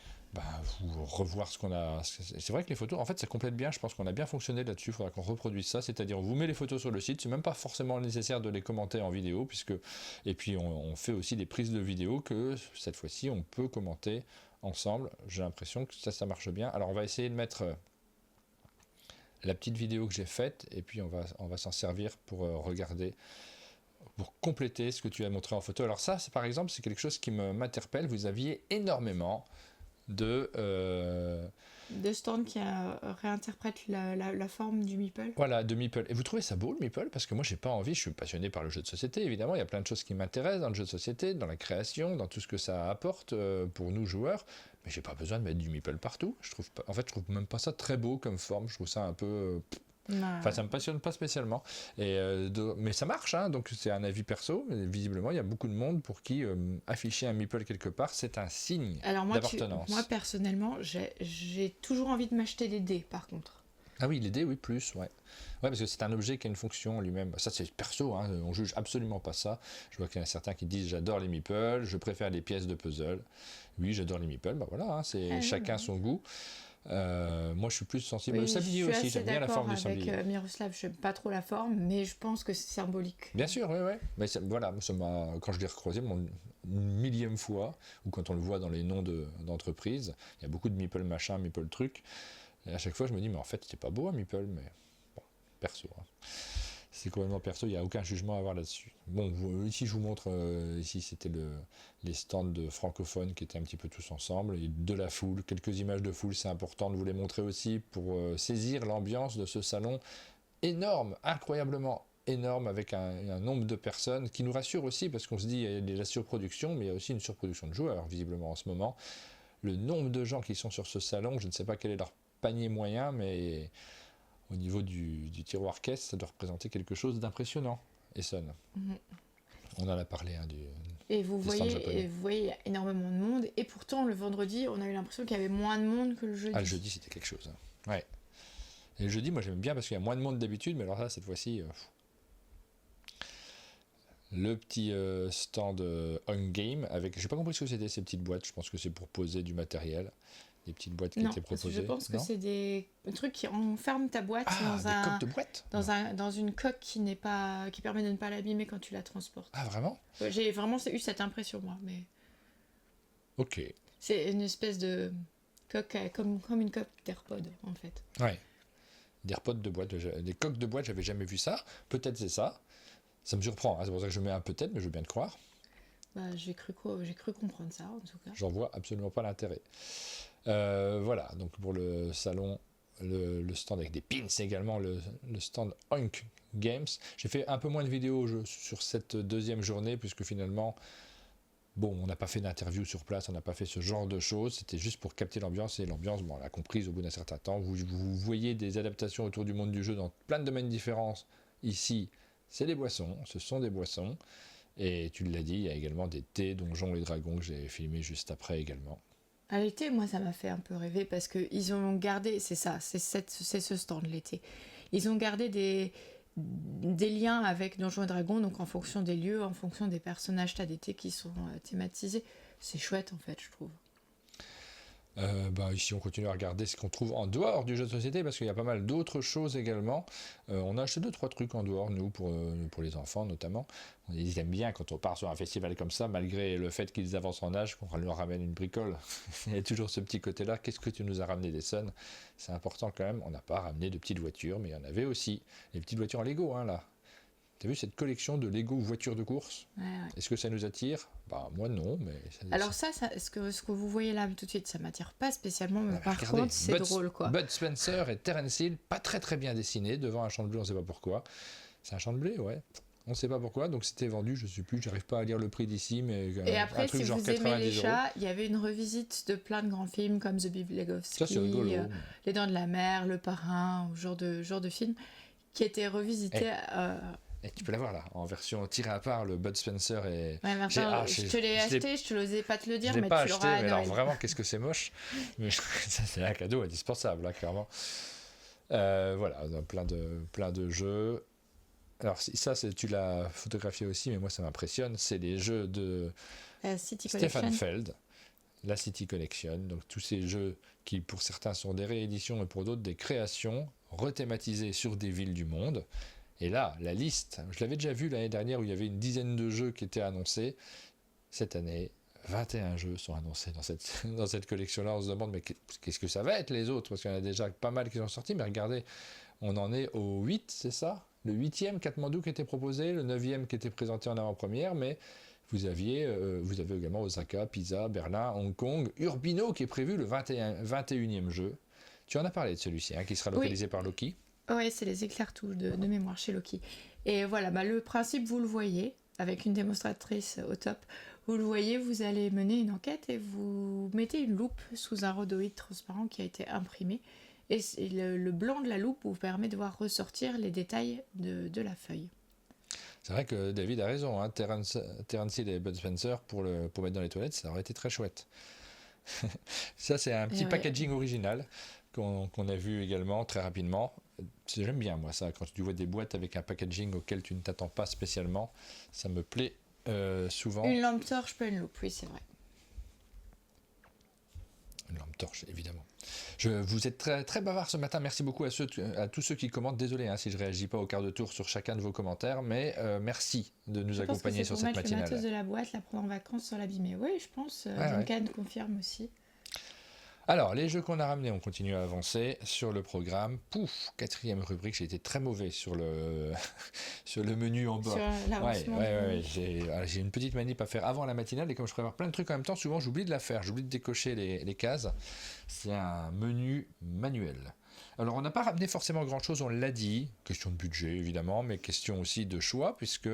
vous revoir ce qu'on a. C'est vrai que les photos, en fait, ça complète bien. Je pense qu'on a bien fonctionné là-dessus. Il faudra qu'on reproduise ça. C'est-à-dire, on vous met les photos sur le site. C'est même pas forcément nécessaire de les commenter en vidéo, et puis on fait aussi des prises de vidéo que cette fois-ci, on peut commenter ensemble. J'ai l'impression que ça marche bien. Alors, on va essayer de mettre la petite vidéo que j'ai faite, et puis on va s'en servir pour regarder, pour compléter ce que tu as montré en photo. Alors ça, c'est par exemple, c'est quelque chose qui m'interpelle. Vous aviez énormément de stands qui réinterprètent la forme du meeple. Voilà, de meeple. Et vous trouvez ça beau, le meeple? Parce que moi, j'ai pas envie. Je suis passionné par le jeu de société, évidemment. Il y a plein de choses qui m'intéressent dans le jeu de société, dans la création, dans tout ce que ça apporte pour nous joueurs. Mais j'ai pas besoin de mettre du meeple partout. Je trouve même pas ça très beau comme forme. Je trouve ça un peu Enfin, ça me passionne pas spécialement. Mais ça marche, hein, donc c'est un avis perso. Visiblement, il y a beaucoup de monde pour qui afficher un meeple quelque part, c'est un signe d'appartenance. Moi, personnellement, j'ai toujours envie de m'acheter des dés, par contre. Ah oui, les dés, oui, plus, ouais. Ouais, parce que c'est un objet qui a une fonction en lui-même. Ça, c'est perso, hein, on juge absolument pas ça. Je vois qu'il y en a certains qui disent j'adore les meeples, je préfère les pièces de puzzle. Oui, j'adore les meeples, bah voilà, hein, c'est chacun son goût. Moi, je suis plus sensible au sablier aussi. J'aime bien la forme du sablier. Avec Miroslav, je n'aime pas trop la forme, mais je pense que c'est symbolique. Bien sûr, oui, oui. Mais voilà, quand je l'ai recroisé une millième fois, ou quand on le voit dans les noms d'entreprises, il y a beaucoup de meeple machin, meeple truc. Et à chaque fois, je me dis, mais en fait, c'est pas beau un meeple, mais bon, perso. Hein. C'est complètement perso, il n'y a aucun jugement à avoir là-dessus. Bon, ici je vous montre, ici c'était les stands de francophones qui étaient un petit peu tous ensemble, et de la foule, quelques images de foule, c'est important de vous les montrer aussi pour saisir l'ambiance de ce salon énorme, incroyablement énorme, avec un nombre de personnes qui nous rassure aussi, parce qu'on se dit il y a de la surproduction, mais il y a aussi une surproduction de joueurs, visiblement en ce moment. Le nombre de gens qui sont sur ce salon, je ne sais pas quel est leur panier moyen, mais au niveau du tiroir caisse, ça doit représenter quelque chose d'impressionnant, Essonne. On en a parlé et vous voyez, il y a énormément de monde, et pourtant le vendredi, on a eu l'impression qu'il y avait moins de monde que le jeudi. Ah, le jeudi, c'était quelque chose. Hein. Ouais. Et le jeudi, moi j'aime bien parce qu'il y a moins de monde d'habitude, mais alors là, cette fois-ci, le petit stand On Game avec, j'ai pas compris ce que c'était ces petites boîtes. Je pense que c'est pour poser du matériel. Des petites boîtes qui étaient proposées. Je pense que c'est des trucs qui enferment ta boîte des coques de boîte dans une coque qui permet de ne pas l'abîmer quand tu la transportes. Ah, vraiment? J'ai vraiment eu cette impression, moi. Mais ok. c'est une espèce de coque, comme une coque d'AirPod, en fait. Ouais. Des AirPods de boîte, des coques de boîte, j'avais jamais vu ça. Peut-être c'est ça. Ça me surprend, hein. C'est pour ça que je mets un peut-être, mais je veux bien te croire. J'ai cru comprendre ça, en tout cas. J'en vois absolument pas l'intérêt. Voilà, donc pour le salon, le stand avec des pins également, le stand Oink Games. J'ai fait un peu moins de vidéos sur cette deuxième journée, puisque finalement, bon, on n'a pas fait d'interview sur place, on n'a pas fait ce genre de choses, c'était juste pour capter l'ambiance, et l'ambiance, bon, on l'a comprise au bout d'un certain temps. Vous voyez des adaptations autour du monde du jeu dans plein de domaines différents. Ici, c'est des boissons, ce sont des boissons, et tu l'as dit, il y a également des thés, donjons et dragons que j'ai filmé juste après également. À l'été, moi, ça m'a fait un peu rêver parce qu'ils ont gardé, c'est ce stand l'été. Ils ont gardé des liens avec Donjons et Dragons, donc en fonction des lieux, en fonction des personnages, t'as des thés qui sont thématisés. C'est chouette, en fait, je trouve. Ici, on continue à regarder ce qu'on trouve en dehors du jeu de société, parce qu'il y a pas mal d'autres choses également. On a acheté 2-3 trucs en dehors, nous, pour les enfants notamment. Ils aiment bien quand on part sur un festival comme ça, malgré le fait qu'ils avancent en âge, qu'on leur ramène une bricole. Il y a toujours ce petit côté-là. Qu'est-ce que tu nous as ramené, Essonne? C'est important quand même. On n'a pas ramené de petites voitures, mais il y en avait aussi. Les petites voitures en Lego, hein, là. T'as vu cette collection de Lego voitures de course? Ouais. Est-ce que ça nous attire? Moi non, mais... Alors ce que vous voyez là tout de suite, ça m'attire pas spécialement, mais par regardez, contre c'est drôle, quoi. Bud Spencer et Terence Hill, pas très très bien dessinés, devant un champ de blé, on ne sait pas pourquoi. C'est un champ de blé, ouais. On ne sait pas pourquoi, donc c'était vendu, je ne sais plus, j'arrive pas à lire le prix d'ici, mais et après, un truc si genre vous aimez les 90 €. chats, il y avait une revisite de plein de grands films comme The Big Lebowski, Ça c'est rigolo. Les Dents de la Mer, Le Parrain, ce genre de films, qui a été revisité. Et tu peux l'avoir là, en version tirée à part, le Bud Spencer. Et... Ouais, Martin, je te l'ai acheté, je te l'osais pas te le dire, mais tu l'auras à Noël. Mais alors vraiment, qu'est-ce que c'est moche. Mais ça, c'est un cadeau indispensable, là, clairement. Voilà, plein de jeux. Alors ça, tu l'as photographié aussi, mais moi ça m'impressionne. C'est les jeux de Stefan Feld, la City Collection. Donc tous ces jeux qui pour certains sont des rééditions et pour d'autres des créations rethématisées sur des villes du monde. Et là, la liste, je l'avais déjà vu l'année dernière où il y avait une dizaine de jeux qui étaient annoncés. Cette année, 21 jeux sont annoncés dans cette collection-là. On se demande, mais qu'est-ce que ça va être les autres? Parce qu'il y en a déjà pas mal qui sont sortis, mais regardez, on en est au 8, c'est ça? Le 8e Katmandou qui était proposé, le 9e qui était présenté en avant-première, mais vous avez également Osaka, Pisa, Berlin, Hong Kong, Urbino qui est prévu le 21e jeu. Tu en as parlé de celui-ci, hein, qui sera localisé par Loki. Oui, c'est les éclair-touches de mémoire chez Loki. Et voilà, le principe, vous le voyez, avec une démonstratrice au top. Vous le voyez, vous allez mener une enquête et vous mettez une loupe sous un rhodoïde transparent qui a été imprimé. Et le blanc de la loupe vous permet de voir ressortir les détails de la feuille. C'est vrai que David a raison, hein. Terence Hill et Bud Spencer, pour mettre dans les toilettes, ça aurait été très chouette. Ça, c'est un petit packaging original qu'on a vu également très rapidement. J'aime bien, moi, ça. Quand tu vois des boîtes avec un packaging auquel tu ne t'attends pas spécialement, ça me plaît souvent. Une lampe torche, pas une loupe, oui, c'est vrai. Une lampe torche, évidemment. Vous êtes très, très bavard ce matin. Merci beaucoup à tous ceux qui commentent. Désolé si je ne réagis pas au quart de tour sur chacun de vos commentaires, mais merci de nous accompagner sur cette matinale. Je pense que c'est pour mettre le matos de la boîte, la prendre en vacances sans l'abîmer. Oui, je pense. Duncan confirme aussi. Alors, les jeux qu'on a ramenés, on continue à avancer sur le programme. Pouf, 4e rubrique, j'ai été très mauvais sur le menu en bas. Sur l'avancement. J'ai une petite manip à faire avant la matinale et comme je prépare plein de trucs en même temps, souvent j'oublie de la faire, j'oublie de décocher les cases. C'est un menu manuel. Alors, on n'a pas ramené forcément grand-chose, on l'a dit. Question de budget, évidemment, mais question aussi de choix, puisque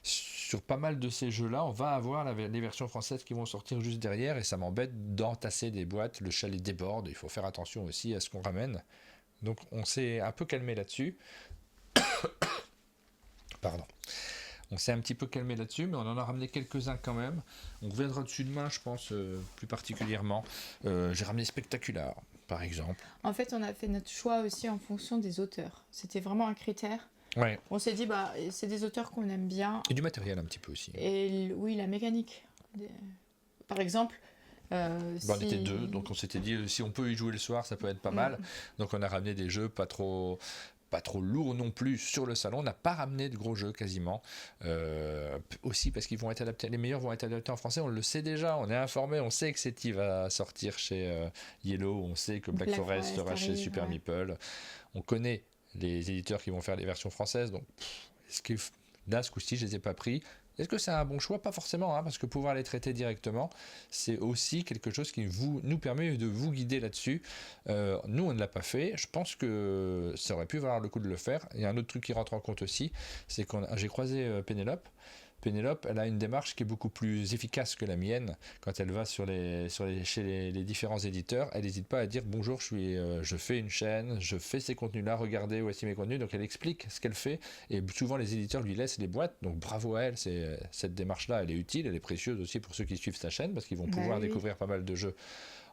sur pas mal de ces jeux-là, on va avoir les versions françaises qui vont sortir juste derrière et ça m'embête d'entasser des boîtes. Le chalet déborde, il faut faire attention aussi à ce qu'on ramène. Donc on s'est un peu calmé là-dessus. Pardon. On s'est un petit peu calmé là-dessus, mais on en a ramené quelques-uns quand même. On reviendra dessus demain, je pense, plus particulièrement. J'ai ramené Spectacular, par exemple. En fait, on a fait notre choix aussi en fonction des auteurs. C'était vraiment un critère. Ouais. On s'est dit, c'est des auteurs qu'on aime bien. Et du matériel un petit peu aussi. Et oui, la mécanique. Par exemple... On était deux, donc on s'était dit, si on peut y jouer le soir, ça peut être pas mal. Donc on a ramené des jeux pas trop lourds non plus sur le salon. On n'a pas ramené de gros jeux quasiment. Aussi parce qu'ils vont être adaptés, les meilleurs vont être adaptés en français, on le sait déjà, on est informé, on sait que Seti va sortir chez Yellow, on sait que Black Forest sera chez Super Meeple. On connaît les éditeurs qui vont faire des versions françaises, donc là ce coup-ci je les ai pas pris. Est-ce que c'est un bon choix? Pas forcément, hein, parce que pouvoir les traiter directement, c'est aussi quelque chose qui nous permet de vous guider là-dessus. Nous, on ne l'a pas fait. Je pense que ça aurait pu valoir le coup de le faire. Il y a un autre truc qui rentre en compte aussi, c'est que j'ai croisé Pénélope. Pénélope, elle a une démarche qui est beaucoup plus efficace que la mienne. Quand elle va chez les différents éditeurs, elle n'hésite pas à dire bonjour, je fais une chaîne, je fais ces contenus-là, regardez, voici mes contenus. Donc elle explique ce qu'elle fait et souvent les éditeurs lui laissent les boîtes. Donc bravo à elle, cette démarche-là, elle est utile, elle est précieuse aussi pour ceux qui suivent sa chaîne parce qu'ils vont pouvoir découvrir pas mal de jeux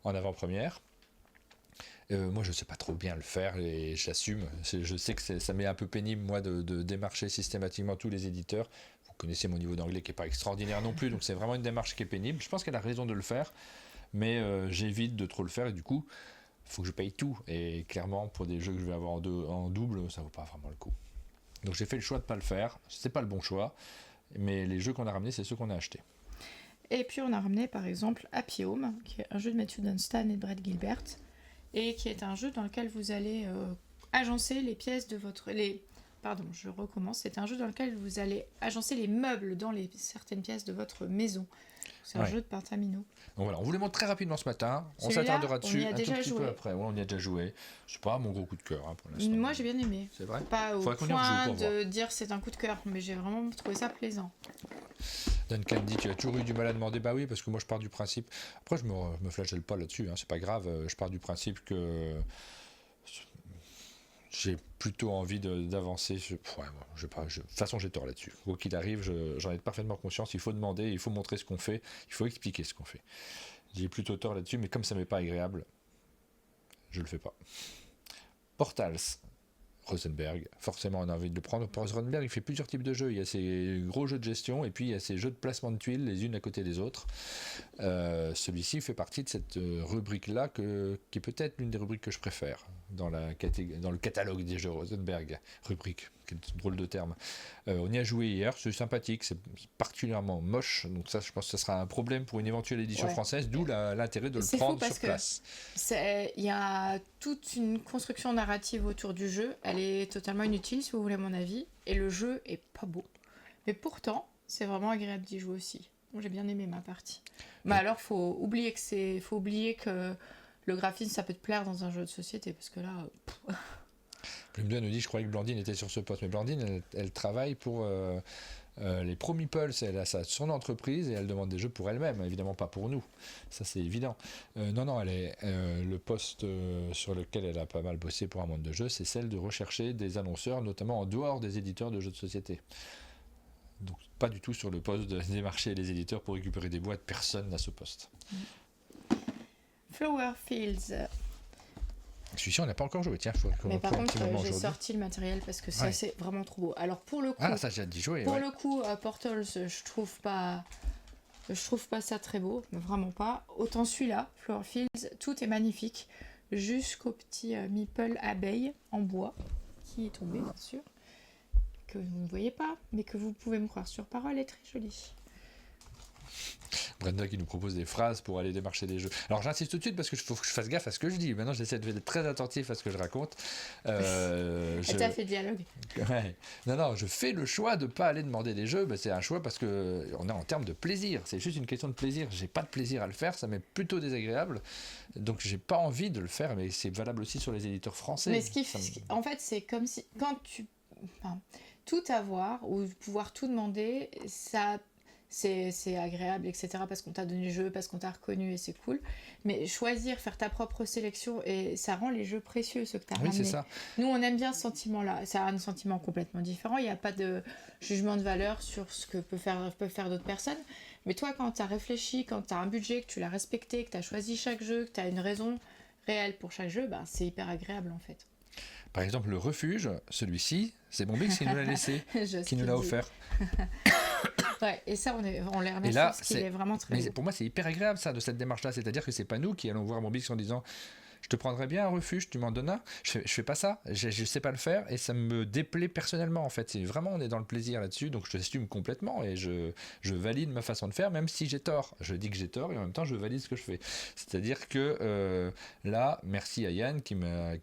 en avant-première. Moi, je ne sais pas trop bien le faire et j'assume. Je sais que ça m'est un peu pénible, moi, de démarcher systématiquement tous les éditeurs. Vous connaissez mon niveau d'anglais qui n'est pas extraordinaire non plus, donc c'est vraiment une démarche qui est pénible. Je pense qu'elle a raison de le faire, mais j'évite de trop le faire et du coup, il faut que je paye tout. Et clairement, pour des jeux que je vais avoir en double, ça ne vaut pas vraiment le coup. Donc j'ai fait le choix de ne pas le faire. Ce n'est pas le bon choix, mais les jeux qu'on a ramenés, c'est ceux qu'on a achetés. Et puis on a ramené par exemple Happy Home, qui est un jeu de Matthew Dunstan et de Brett Gilbert, et qui est un jeu dans lequel vous allez agencer les pièces de votre... Pardon, je recommence. C'est un jeu dans lequel vous allez agencer les meubles dans certaines pièces de votre maison. C'est un jeu de Pentamino. Donc voilà, on vous les montre très rapidement ce matin. On s'attardera dessus un tout petit peu après. Ouais, on y a déjà joué. C'est pas mon gros coup de cœur pour l'instant. Moi, j'ai bien aimé. C'est vrai. Pas au point de dire c'est un coup de cœur, mais j'ai vraiment trouvé ça plaisant. Duncan dit tu as toujours eu du mal à demander. Bah oui, parce que moi je pars du principe. Après, je me flagelle pas là-dessus. Hein, c'est pas grave. Je pars du principe que j'ai plutôt envie d'avancer. De toute façon, j'ai tort là-dessus. Quoi qu'il arrive, j'en ai parfaitement conscience. Il faut demander, il faut montrer ce qu'on fait, il faut expliquer ce qu'on fait. J'ai plutôt tort là-dessus, mais comme ça m'est pas agréable, je le fais pas. Portals. Rosenberg, forcément on a envie de le prendre. Rosenberg, il fait plusieurs types de jeux. Il y a ces gros jeux de gestion et puis il y a ces jeux de placement de tuiles les unes à côté des autres. Celui-ci fait partie de cette rubrique-là qui est peut-être l'une des rubriques que je préfère dans le catalogue des jeux Rosenberg. Rubrique, quel drôle de terme. On y a joué hier, c'est sympathique, c'est particulièrement moche, donc ça je pense que ce sera un problème pour une éventuelle édition française, d'où l'intérêt de le prendre sur place. Il y a toute une construction narrative autour du jeu, elle est totalement inutile si vous voulez mon avis, et le jeu est pas beau. Mais pourtant, c'est vraiment agréable d'y jouer aussi. Moi j'ai bien aimé ma partie. Mais alors faut oublier que le graphisme ça peut te plaire dans un jeu de société, parce que là... Plumdois nous dit, je croyais que Blandine était sur ce poste, mais Blandine elle travaille pour les Pro Meeples, elle a son entreprise et elle demande des jeux pour elle-même, évidemment pas pour nous, ça c'est évident. Non, elle est, le poste sur lequel elle a pas mal bossé pour un monde de jeux, c'est celle de rechercher des annonceurs, notamment en dehors des éditeurs de jeux de société. Donc pas du tout sur le poste de démarcher les éditeurs pour récupérer des boîtes, personne n'a ce poste. Flower Fields. Celui-ci on n'a pas encore joué, tiens. Mais par contre j'ai sorti le matériel parce que ça c'est vraiment trop beau. Alors pour le coup, ça j'ai hâte d'y jouer. Pour le coup, Portals, je trouve pas ça très beau, mais vraiment pas. Autant celui-là, Flower Fields, tout est magnifique, jusqu'au petit meeple abeille en bois qui est tombé bien sûr, que vous ne voyez pas, mais que vous pouvez me croire sur parole est très joli. Brenda qui nous propose des phrases pour aller démarcher des jeux. Alors j'insiste tout de suite parce qu'il faut que je fasse gaffe à ce que je dis. Maintenant j'essaie d'être très attentif à ce que je raconte. T'as fait dialogue. Ouais. Non, je fais le choix de ne pas aller demander des jeux. C'est un choix parce qu'on est en termes de plaisir. C'est juste une question de plaisir. J'ai pas de plaisir à le faire, ça m'est plutôt désagréable. Donc j'ai pas envie de le faire, mais c'est valable aussi sur les éditeurs français. Mais en fait c'est comme si quand tu... tout avoir ou pouvoir tout demander, ça... C'est agréable, etc. parce qu'on t'a donné le jeu, parce qu'on t'a reconnu et c'est cool. Mais choisir, faire ta propre sélection, et ça rend les jeux précieux, ceux que t'as ramenés. C'est ça. Nous, on aime bien ce sentiment-là. C'est un sentiment complètement différent. Il n'y a pas de jugement de valeur sur ce que peuvent faire d'autres personnes. Mais toi, quand t'as réfléchi, quand t'as un budget, que tu l'as respecté, que t'as choisi chaque jeu, que t'as une raison réelle pour chaque jeu, c'est hyper agréable en fait. Par exemple, le refuge, celui-ci, c'est Bombix qui nous l'a laissé, qui nous l'a offert. Ouais, et ça, on les remercie parce qu'il est vraiment très beau. Pour moi, c'est hyper agréable ça, de cette démarche-là. C'est-à-dire que c'est pas nous qui allons voir Bombix en disant je te prendrais bien un refuge, tu m'en donnes un. Je fais pas ça, je sais pas le faire et ça me déplaît personnellement en fait. C'est vraiment, on est dans le plaisir là-dessus, donc je l'assume complètement et je valide ma façon de faire, même si j'ai tort. Je dis que j'ai tort et en même temps je valide ce que je fais. C'est-à-dire que là, merci à Yann qui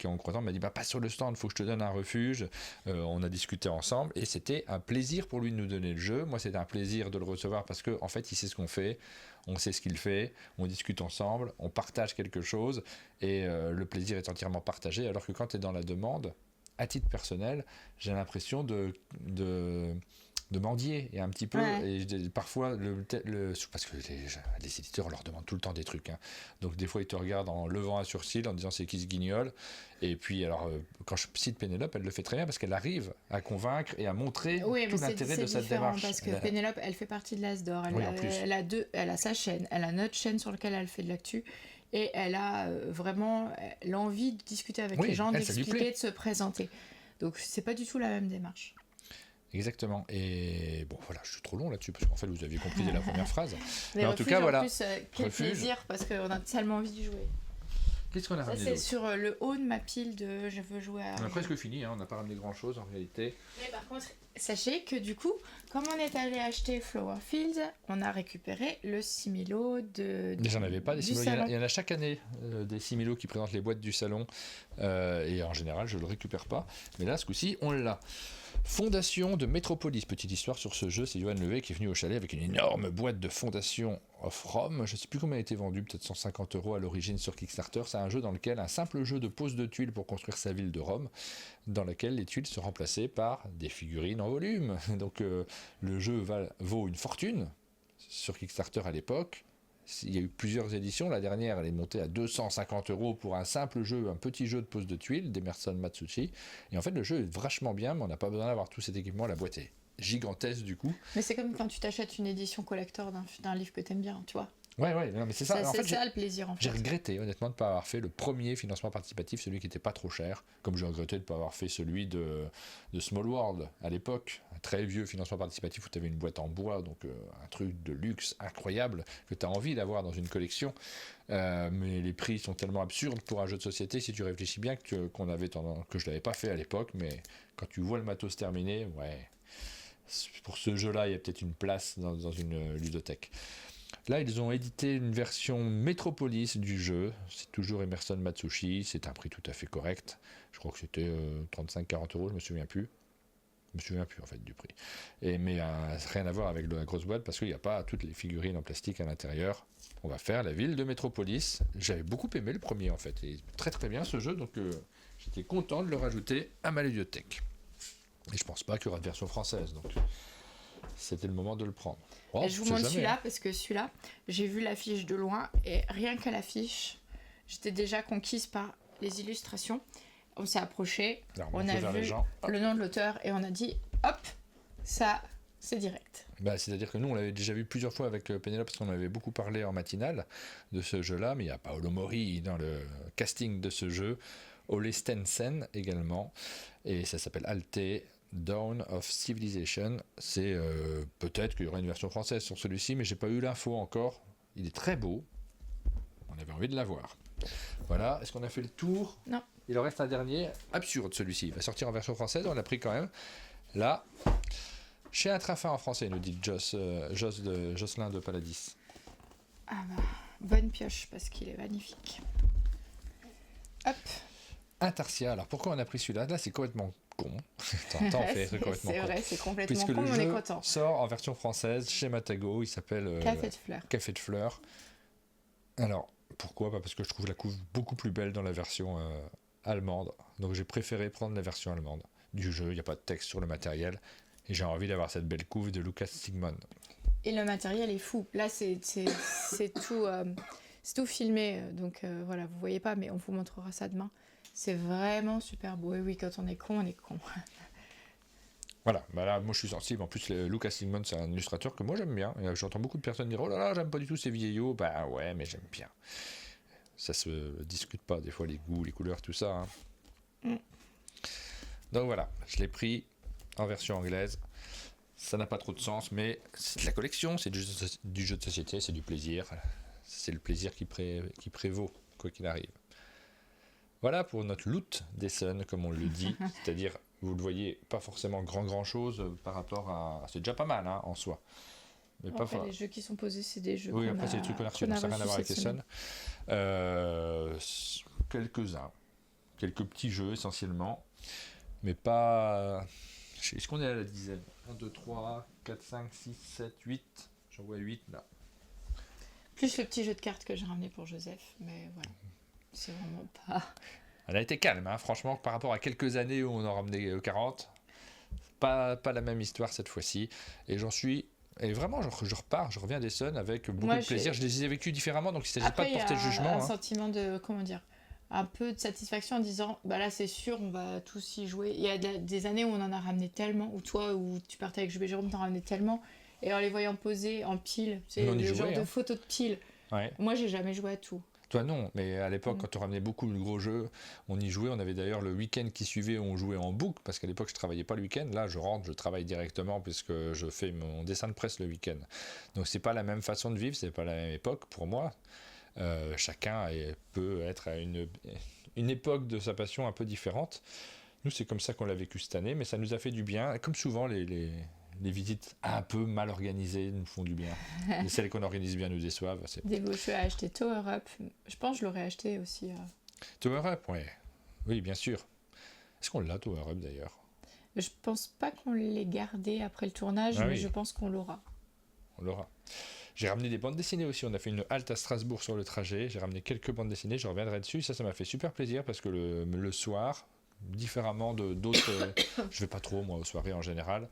en croisant m'a dit passe sur le stand, faut que je te donne un refuge. On a discuté ensemble et c'était un plaisir pour lui de nous donner le jeu. Moi, c'était un plaisir de le recevoir parce que en fait, il sait ce qu'on fait. On sait ce qu'il fait, on discute ensemble, on partage quelque chose et le plaisir est entièrement partagé. Alors que quand tu es dans la demande, à titre personnel, j'ai l'impression de mendier et un petit peu. Ouais. Et parfois, parce que les éditeurs on leur demandent tout le temps des trucs. Hein. Donc des fois, ils te regardent en levant un sourcil, en disant c'est qui ce guignol. Et puis, alors, quand je cite Pénélope, elle le fait très bien parce qu'elle arrive à convaincre et à montrer tout l'intérêt de cette démarche. Parce que Pénélope, elle fait partie de l'Asdor. Elle a sa chaîne, elle a notre chaîne sur laquelle elle fait de l'actu. Et elle a vraiment l'envie de discuter avec les gens, d'expliquer, de se présenter. Donc, c'est pas du tout la même démarche. Exactement. Et bon, voilà, je suis trop long là-dessus parce qu'en fait, vous aviez compris dès la première phrase. Mais en tout cas, voilà. En plus, quel plaisir parce qu'on a tellement envie d'y jouer. Qu'est-ce qu'on a ramené d'autre ? C'est sur le haut de ma pile de je veux jouer à... On a presque fini, hein, on n'a pas ramené grand-chose en réalité. Mais par contre, sachez que du coup, comme on est allé acheter Flower Fields, on a récupéré le similo de... Mais j'en avais pas des simulos, il y en a chaque année des simulos qui présentent les boîtes du salon et en général, je le récupère pas. Mais là, ce coup-ci, on l'a. Fondation de Métropolis, petite histoire sur ce jeu, c'est Johan Levé qui est venu au chalet avec une énorme boîte de Fondation of Rome, je ne sais plus combien elle a été vendue, peut-être 150 € à l'origine sur Kickstarter. C'est un jeu dans lequel, un simple jeu de pose de tuiles pour construire sa ville de Rome, dans laquelle les tuiles sont remplacées par des figurines en volume. Donc le jeu vaut une fortune sur Kickstarter à l'époque. Il y a eu plusieurs éditions. La dernière, elle est montée à 250 € pour un simple jeu, un petit jeu de pose de tuiles d'Emerson Matsuuchi. Et en fait, le jeu est vachement bien, mais on n'a pas besoin d'avoir tout cet équipement. La boîte est gigantesque du coup. Mais c'est comme quand tu t'achètes une édition collector d'un livre que t'aimes bien, tu vois. Ouais, non, mais c'est ça. En fait, C'est ça le plaisir en fait. j'ai regretté honnêtement de ne pas avoir fait le premier financement participatif, celui qui n'était pas trop cher, comme j'ai regretté de ne pas avoir fait celui de Small World à l'époque, un très vieux financement participatif où tu avais une boîte en bois, donc un truc de luxe incroyable que tu as envie d'avoir dans une collection. Mais les prix sont tellement absurdes pour un jeu de société, si tu réfléchis bien, que je l'avais pas fait à l'époque, mais quand tu vois le matos terminé, ouais, pour ce jeu-là, il y a peut-être une place dans une ludothèque. Là, ils ont édité une version Metropolis du jeu. C'est toujours Emerson Matsuuchi. C'est un prix tout à fait correct. Je crois que c'était 35-40 €, je me souviens plus. Je me souviens plus en fait du prix. Mais rien à voir avec la grosse boîte parce qu'il n'y a pas toutes les figurines en plastique à l'intérieur. On va faire la ville de Metropolis. J'avais beaucoup aimé le premier en fait. Et très très bien ce jeu, donc j'étais content de le rajouter à ma ludothèque. Et je pense pas qu'il y aura de version française, donc c'était le moment de le prendre. Oh, Et je vous montre celui-là parce que celui-là, j'ai vu l'affiche de loin et rien qu'à l'affiche, j'étais déjà conquise par les illustrations. On s'est approché, on a vu le nom de l'auteur et on a dit hop, ça c'est direct. C'est-à-dire que nous on l'avait déjà vu plusieurs fois avec Pénélope parce qu'on avait beaucoup parlé en matinale de ce jeu-là, mais il y a Paolo Mori dans le casting de ce jeu, Ole Stensen également, et ça s'appelle Alte Dawn of Civilization. C'est peut-être qu'il y aura une version française sur celui-ci, mais j'ai pas eu l'info encore. Il est très beau. On avait envie de l'avoir. Voilà. Est-ce qu'on a fait le tour? Non. Il en reste un dernier. Absurde celui-ci. Il va sortir en version française. On l'a pris quand même. Là, chez un Trafin en français, nous dit Jocelyn de Paladis. Ah bah, bonne pioche parce qu'il est magnifique. Hop. Intarsia. Alors pourquoi on a pris celui-là? Là, c'est complètement con. T'en fais complètement con. C'est vrai, c'est complètement puisque con, le on est jeu content. sort en version française chez Matago. Il s'appelle Café de Fleurs. Alors, pourquoi? Parce que je trouve la couve beaucoup plus belle dans la version allemande. Donc j'ai préféré prendre la version allemande du jeu. Il n'y a pas de texte sur le matériel. Et j'ai envie d'avoir cette belle couve de Lucas Sigmund. Et le matériel est fou. Là, c'est tout filmé. Donc voilà, vous voyez pas, mais on vous montrera ça demain. C'est vraiment super beau. Et oui, quand on est con, on est con. Voilà, là, moi je suis sensible. En plus, Lucas Sigmund, c'est un illustrateur que moi j'aime bien. Et j'entends beaucoup de personnes dire oh là là, j'aime pas du tout ces vieillots. Bah ouais, mais j'aime bien. Ça se discute pas, des fois, les goûts, les couleurs, tout ça. Donc voilà, je l'ai pris en version anglaise. Ça n'a pas trop de sens, mais c'est de la collection, c'est du jeu de société, c'est du plaisir. C'est le plaisir qui prévaut, quoi qu'il arrive. Voilà pour notre loot d'Essen, comme on le dit. C'est-à-dire, vous le voyez, pas forcément grand chose par rapport à... C'est déjà pas mal, hein, en soi. Mais après, les jeux qui sont posés, c'est des jeux oui, après, c'est des trucs qu'on a reçus, donc ça n'a rien à voir avec Essen. Quelques-uns. Quelques petits jeux, essentiellement. Mais pas... Est-ce qu'on est à la dizaine? 1, 2, 3, 4, 5, 6, 7, 8. J'en vois 8, là. Plus le petit jeu de cartes que j'ai ramené pour Joseph, mais voilà. C'est vraiment pas... Elle a été calme, hein, franchement, par rapport à quelques années où on en ramenait 40. Pas la même histoire cette fois-ci. Et j'en suis... Et vraiment, je repars, je reviens d'Essen avec beaucoup de plaisir. Je les ai vécus différemment, donc il ne s'agit pas de porter le jugement. Un sentiment de... Comment dire, un peu de satisfaction en disant bah là c'est sûr on va tous y jouer. Il y a des années où on en a ramené tellement, ou toi où tu partais avec Jérôme t'en ramenais tellement, et en les voyant poser en pile, c'est le genre de photos de pile. Ouais. Moi j'ai jamais joué à tout. Toi non, mais à l'époque quand on ramenait beaucoup de gros jeux, on y jouait. On avait d'ailleurs le week-end qui suivait, on jouait en boucle parce qu'à l'époque je travaillais pas le week-end. Là je rentre, je travaille directement puisque je fais mon dessin de presse le week-end. Donc c'est pas la même façon de vivre, c'est pas la même époque pour moi. Chacun peut être à une époque de sa passion un peu différente. Nous c'est comme ça qu'on l'a vécu cette année, mais ça nous a fait du bien. Et comme souvent les visites un peu mal organisées nous font du bien. Et celles qu'on organise bien nous déçoivent. Débauché à acheter Tower Up. Je pense que je l'aurais acheté aussi. Tower Up, ouais. Oui, bien sûr. Est-ce qu'on l'a Tower Up d'ailleurs? Je pense pas qu'on l'ait gardé après le tournage, mais je pense qu'on l'aura. On l'aura. J'ai ramené des bandes dessinées aussi. On a fait une halte à Strasbourg sur le trajet. J'ai ramené quelques bandes dessinées. Je reviendrai dessus. Ça m'a fait super plaisir parce que le soir, différemment d'autres. Je vais pas trop, moi, aux soirées en général.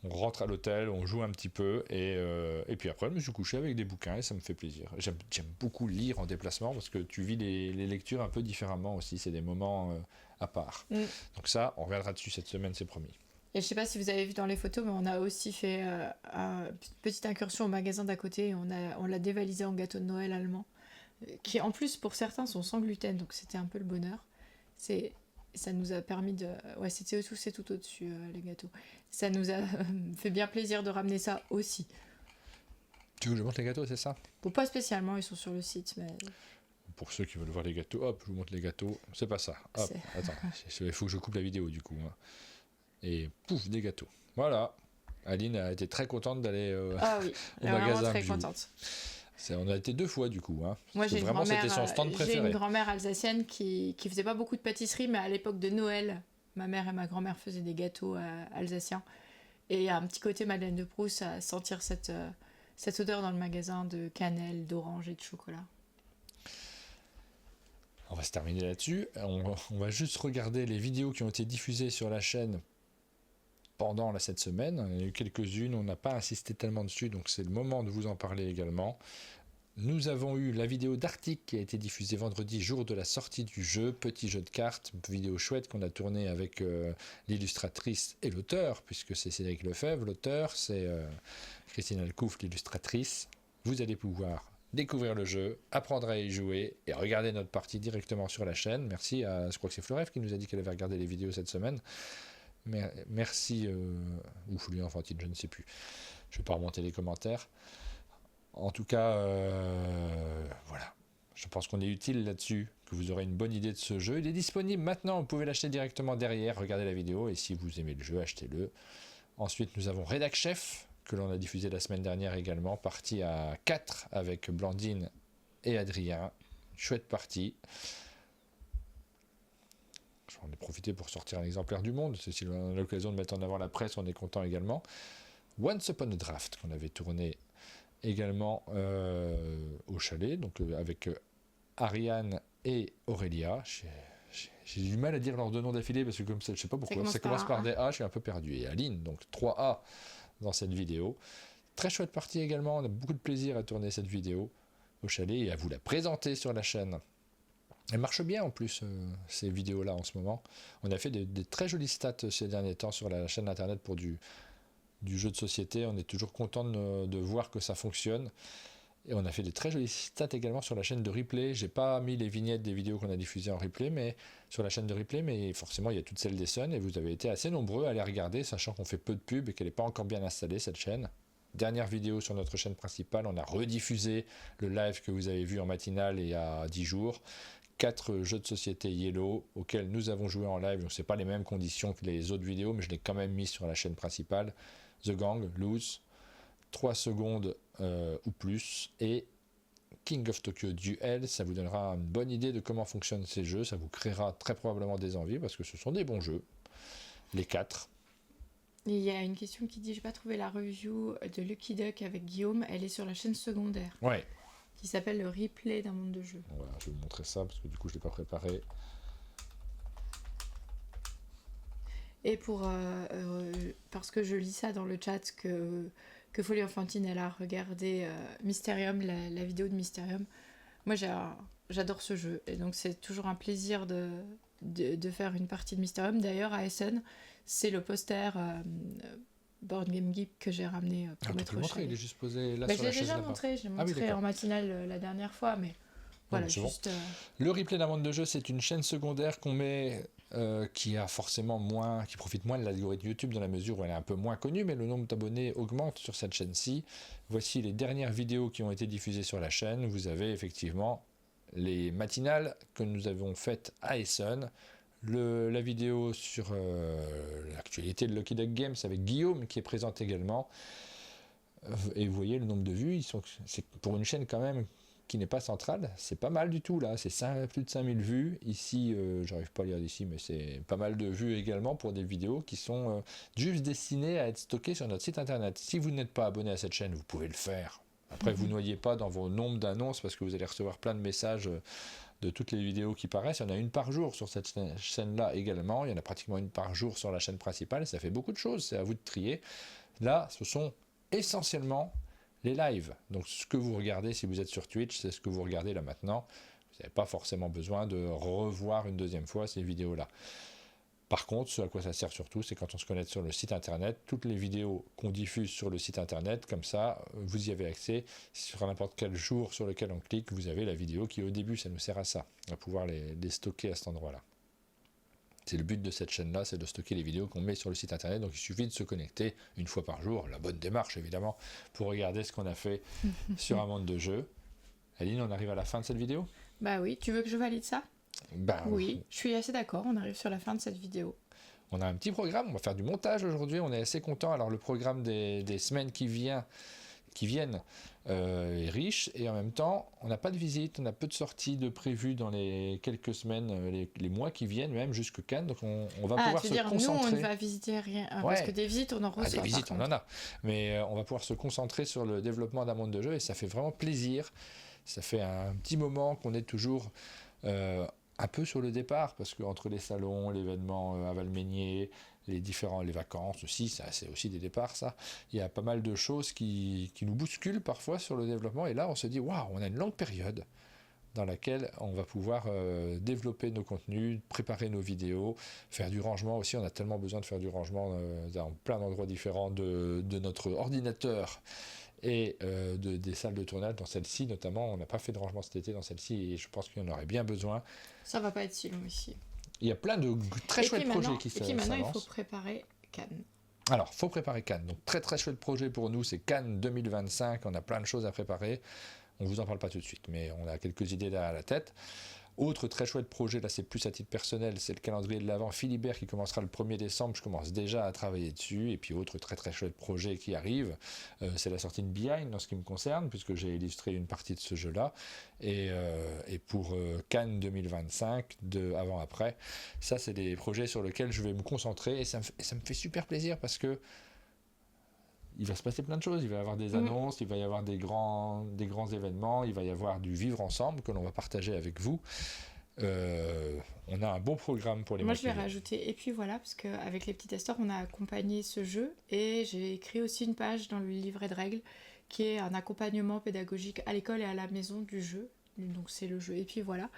On rentre à l'hôtel, on joue un petit peu, et puis après, je me suis couché avec des bouquins, et ça me fait plaisir. J'aime beaucoup lire en déplacement, parce que tu vis les lectures un peu différemment aussi, c'est des moments à part. Donc ça, on reviendra dessus cette semaine, c'est promis. Et je sais pas si vous avez vu dans les photos, mais on a aussi fait une petite incursion au magasin d'à côté. On l'a dévalisé en gâteau de Noël allemand, qui en plus pour certains sont sans gluten, donc c'était un peu le bonheur. Ça nous a permis de... Ouais, c'est tout au-dessus, les gâteaux. Ça nous a fait bien plaisir de ramener ça aussi. Tu veux que je montre les gâteaux, c'est ça? Bon, pas spécialement, ils sont sur le site, mais... Pour ceux qui veulent voir les gâteaux, hop, je vous montre les gâteaux. C'est pas ça. Hop, attends, il faut que je coupe la vidéo du coup. Et pouf, des gâteaux. Voilà. Aline a été très contente d'aller au magasin très bio. contente. On a été 2 fois du coup. Moi, j'ai vraiment, c'était son stand préféré. J'ai une grand-mère alsacienne qui faisait pas beaucoup de pâtisserie, mais à l'époque de Noël, ma mère et ma grand-mère faisaient des gâteaux alsaciens. Et il y a un petit côté Madeleine de Proust à sentir cette odeur dans le magasin de cannelle, d'orange et de chocolat. On va se terminer là-dessus. On va juste regarder les vidéos qui ont été diffusées sur la chaîne pendant cette semaine. Il y en a eu quelques-unes, on n'a pas insisté tellement dessus, donc c'est le moment de vous en parler également. Nous avons eu la vidéo d'Arctic qui a été diffusée vendredi, jour de la sortie du jeu, petit jeu de cartes, une vidéo chouette qu'on a tournée avec l'illustratrice et l'auteur, puisque c'est Cédric Lefebvre, l'auteur, c'est Christine Alcouf, l'illustratrice. Vous allez pouvoir découvrir le jeu, apprendre à y jouer et regarder notre partie directement sur la chaîne. Merci à, je crois que c'est Floref qui nous a dit qu'elle avait regardé les vidéos cette semaine. Merci, ou Julien Enfantine, je ne sais plus. Je ne vais pas remonter les commentaires. En tout cas, voilà. Je pense qu'on est utile là-dessus, que vous aurez une bonne idée de ce jeu. Il est disponible maintenant, vous pouvez l'acheter directement derrière, regardez la vidéo, et si vous aimez le jeu, achetez-le. Ensuite, nous avons Rédac Chef, que l'on a diffusé la semaine dernière également, partie à 4 avec Blandine et Adrien. Chouette partie. J'en ai profité pour sortir un exemplaire du Monde. Si on a l'occasion de mettre en avant la presse, on est content également. Once Upon a Draft, qu'on avait tourné également au chalet, donc avec Ariane et Aurélia. J'ai du mal à dire leurs 2 noms d'affilée parce que comme ça, je sais pas pourquoi, ça commence par des A, je suis un peu perdu. Et Aline, donc 3A dans cette vidéo. Très chouette partie également, on a beaucoup de plaisir à tourner cette vidéo au chalet et à vous la présenter sur la chaîne. Elle marche bien en plus, ces vidéos-là en ce moment. On a fait des très jolies stats ces derniers temps sur la chaîne internet pour du jeu de société. On est toujours content de voir que ça fonctionne. Et on a fait des très jolies stats également sur la chaîne de replay. J'ai pas mis les vignettes des vidéos qu'on a diffusées en replay, mais sur la chaîne de replay, mais forcément il y a toutes celles des Sun et vous avez été assez nombreux à les regarder, sachant qu'on fait peu de pub et qu'elle n'est pas encore bien installée cette chaîne. Dernière vidéo sur notre chaîne principale, on a rediffusé le live que vous avez vu en matinale il y a 10 jours. 4 jeux de société Yellow auxquels nous avons joué en live, donc c'est pas les mêmes conditions que les autres vidéos, mais je l'ai quand même mis sur la chaîne principale. The Gang, Loose, 3 secondes ou plus, et King of Tokyo Duel, ça vous donnera une bonne idée de comment fonctionnent ces jeux, ça vous créera très probablement des envies, parce que ce sont des bons jeux, les 4. Il y a une question qui dit, j'ai pas trouvé la review de Lucky Duck avec Guillaume, elle est sur la chaîne secondaire. Ouais. Qui s'appelle le replay d'un monde de jeu. Voilà, je vais vous montrer ça, parce que du coup je l'ai pas préparé. Et parce que je lis ça dans le chat que Folie Enfantine elle a regardé Mysterium, la vidéo de Mysterium. Moi j'adore ce jeu et donc c'est toujours un plaisir de faire une partie de Mysterium. D'ailleurs à Essen, c'est le poster Board Game Geek que j'ai ramené pour mettre au chalet. Il est juste posé là sur la chaise. Je l'ai déjà montré, je l'ai montré en matinale la dernière fois, mais voilà, juste... Le replay d'un monde de jeu, c'est une chaîne secondaire qu'on met, qui profite moins de l'algorithme YouTube dans la mesure où elle est un peu moins connue, mais le nombre d'abonnés augmente sur cette chaîne-ci. Voici les dernières vidéos qui ont été diffusées sur la chaîne. Vous avez effectivement les matinales que nous avons faites à Essen, la vidéo sur l'actualité de Lucky Duck Games avec Guillaume qui est présente également. Et vous voyez le nombre de vues, c'est pour une chaîne quand même qui n'est pas centrale, c'est pas mal du tout là, c'est plus de 5000 vues. Ici, j'arrive pas à lire d'ici, mais c'est pas mal de vues également pour des vidéos qui sont juste destinées à être stockées sur notre site internet. Si vous n'êtes pas abonné à cette chaîne, vous pouvez le faire. Après, vous ne noyez pas dans vos nombres d'annonces parce que vous allez recevoir plein de messages de toutes les vidéos qui paraissent. Il y en a une par jour sur cette chaîne-là également. Il y en a pratiquement une par jour sur la chaîne principale. Ça fait beaucoup de choses, c'est à vous de trier. Là, ce sont essentiellement les lives. Donc ce que vous regardez si vous êtes sur Twitch, c'est ce que vous regardez là maintenant. Vous n'avez pas forcément besoin de revoir une deuxième fois ces vidéos-là. Par contre, ce à quoi ça sert surtout, c'est quand on se connecte sur le site internet, toutes les vidéos qu'on diffuse sur le site internet, comme ça, vous y avez accès. Sur n'importe quel jour sur lequel on clique, vous avez la vidéo qui est au début, ça nous sert à ça, à pouvoir les stocker à cet endroit-là. C'est le but de cette chaîne-là, c'est de stocker les vidéos qu'on met sur le site internet. Donc il suffit de se connecter une fois par jour, la bonne démarche évidemment, pour regarder ce qu'on a fait sur un monde de jeu. Aline, on arrive à la fin de cette vidéo ? Bah oui, tu veux que je valide ça ? Ben, oui, je suis assez d'accord, on arrive sur la fin de cette vidéo. On a un petit programme, on va faire du montage aujourd'hui, on est assez content. Alors le programme des semaines qui viennent est riche et en même temps on n'a pas de visite, on a peu de sorties de prévues dans les quelques semaines, les mois qui viennent, même jusque Cannes, donc on va pouvoir se concentrer. Nous on ne va visiter rien, parce que des visites on en reçoit. Des visites on en a, mais on va pouvoir se concentrer sur le développement d'un monde de jeu et ça fait vraiment plaisir. Ça fait un petit moment qu'on est toujours un peu sur le départ, parce qu'entre les salons, l'événement à Valmeinier, les vacances aussi, ça, c'est aussi des départs, ça. Il y a pas mal de choses qui nous bousculent parfois sur le développement, et là on se dit, waouh, on a une longue période dans laquelle on va pouvoir développer nos contenus, préparer nos vidéos, faire du rangement aussi. On a tellement besoin de faire du rangement dans plein d'endroits différents de notre ordinateur et des salles de tournage. Dans celle-ci notamment, on n'a pas fait de rangement cet été dans celle-ci et je pense qu'il y en aurait bien besoin. Ça va pas être si long ici. Il y a plein de très chouettes projets qui s'avancent. Et puis maintenant, il faut préparer Cannes. Alors, il faut préparer Cannes. Donc, très très chouette projet pour nous, c'est Cannes 2025. On a plein de choses à préparer. On ne vous en parle pas tout de suite, mais on a quelques idées derrière la tête. Autre très chouette projet, là c'est plus à titre personnel, c'est le calendrier de l'Avent Philibert qui commencera le 1er décembre. Je commence déjà à travailler dessus. Et puis autre très très chouette projet qui arrive, c'est la sortie de Behind en ce qui me concerne, puisque j'ai illustré une partie de ce jeu-là. Et pour Cannes 2025, de avant-après, ça c'est des projets sur lesquels je vais me concentrer. Et ça me fait super plaisir parce que il va se passer plein de choses, il va y avoir des annonces, il va y avoir des grands événements, il va y avoir du vivre ensemble que l'on va partager avec vous. On a un bon programme pour les mois. Moi je vais rajouter, et puis voilà, parce qu'avec les petits testeurs, on a accompagné ce jeu, et j'ai écrit aussi une page dans le livret de règles, qui est un accompagnement pédagogique à l'école et à la maison du jeu. Donc c'est le jeu, et puis voilà,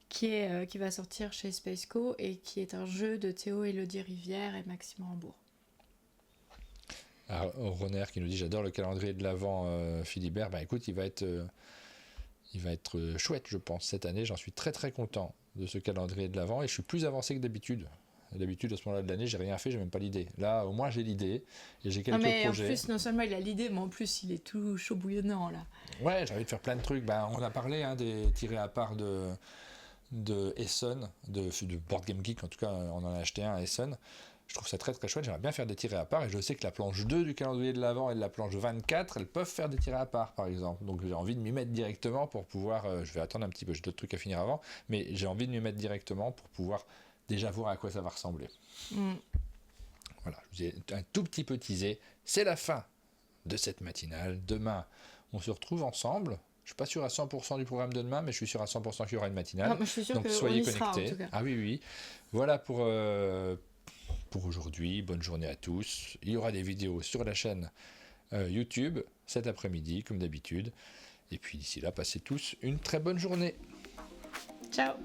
qui va sortir chez Spaceco, et qui est un jeu de Théo Élodie Rivière et Maxime Rambourg. Roner qui nous dit j'adore le calendrier de l'Avent Philibert. Ben écoute, il va être chouette, je pense, cette année. J'en suis très très content de ce calendrier de l'Avent et je suis plus avancé que d'habitude. D'habitude, à ce moment-là de l'année, j'ai rien fait, j'ai même pas l'idée. Là, au moins, j'ai l'idée et j'ai quelques projets. En plus, non seulement il a l'idée, mais en plus, il est tout chaud bouillonnant là. Ouais, j'ai envie de faire plein de trucs. Ben, on a parlé des tirés à part de Essen, de Board Game Geek, en tout cas, on en a acheté un à Essen. Je trouve ça très très chouette, j'aimerais bien faire des tirés à part et je sais que la planche 2 du calendrier de l'Avent et la planche 24, elles peuvent faire des tirés à part par exemple. Donc j'ai envie de m'y mettre directement pour pouvoir, je vais attendre un petit peu, j'ai d'autres trucs à finir avant, mais j'ai envie de m'y mettre directement pour pouvoir déjà voir à quoi ça va ressembler. Voilà, je vous ai un tout petit peu teasé, c'est la fin de cette matinale. Demain, on se retrouve ensemble. Je suis pas sûr à 100% du programme de demain, mais je suis sûr à 100% qu'il y aura une matinale. Je suis sûr donc soyez connectés. Ah oui. Voilà pour aujourd'hui, bonne journée à tous. Il y aura des vidéos sur la chaîne YouTube cet après-midi, comme d'habitude. Et puis d'ici là, passez tous une très bonne journée. Ciao.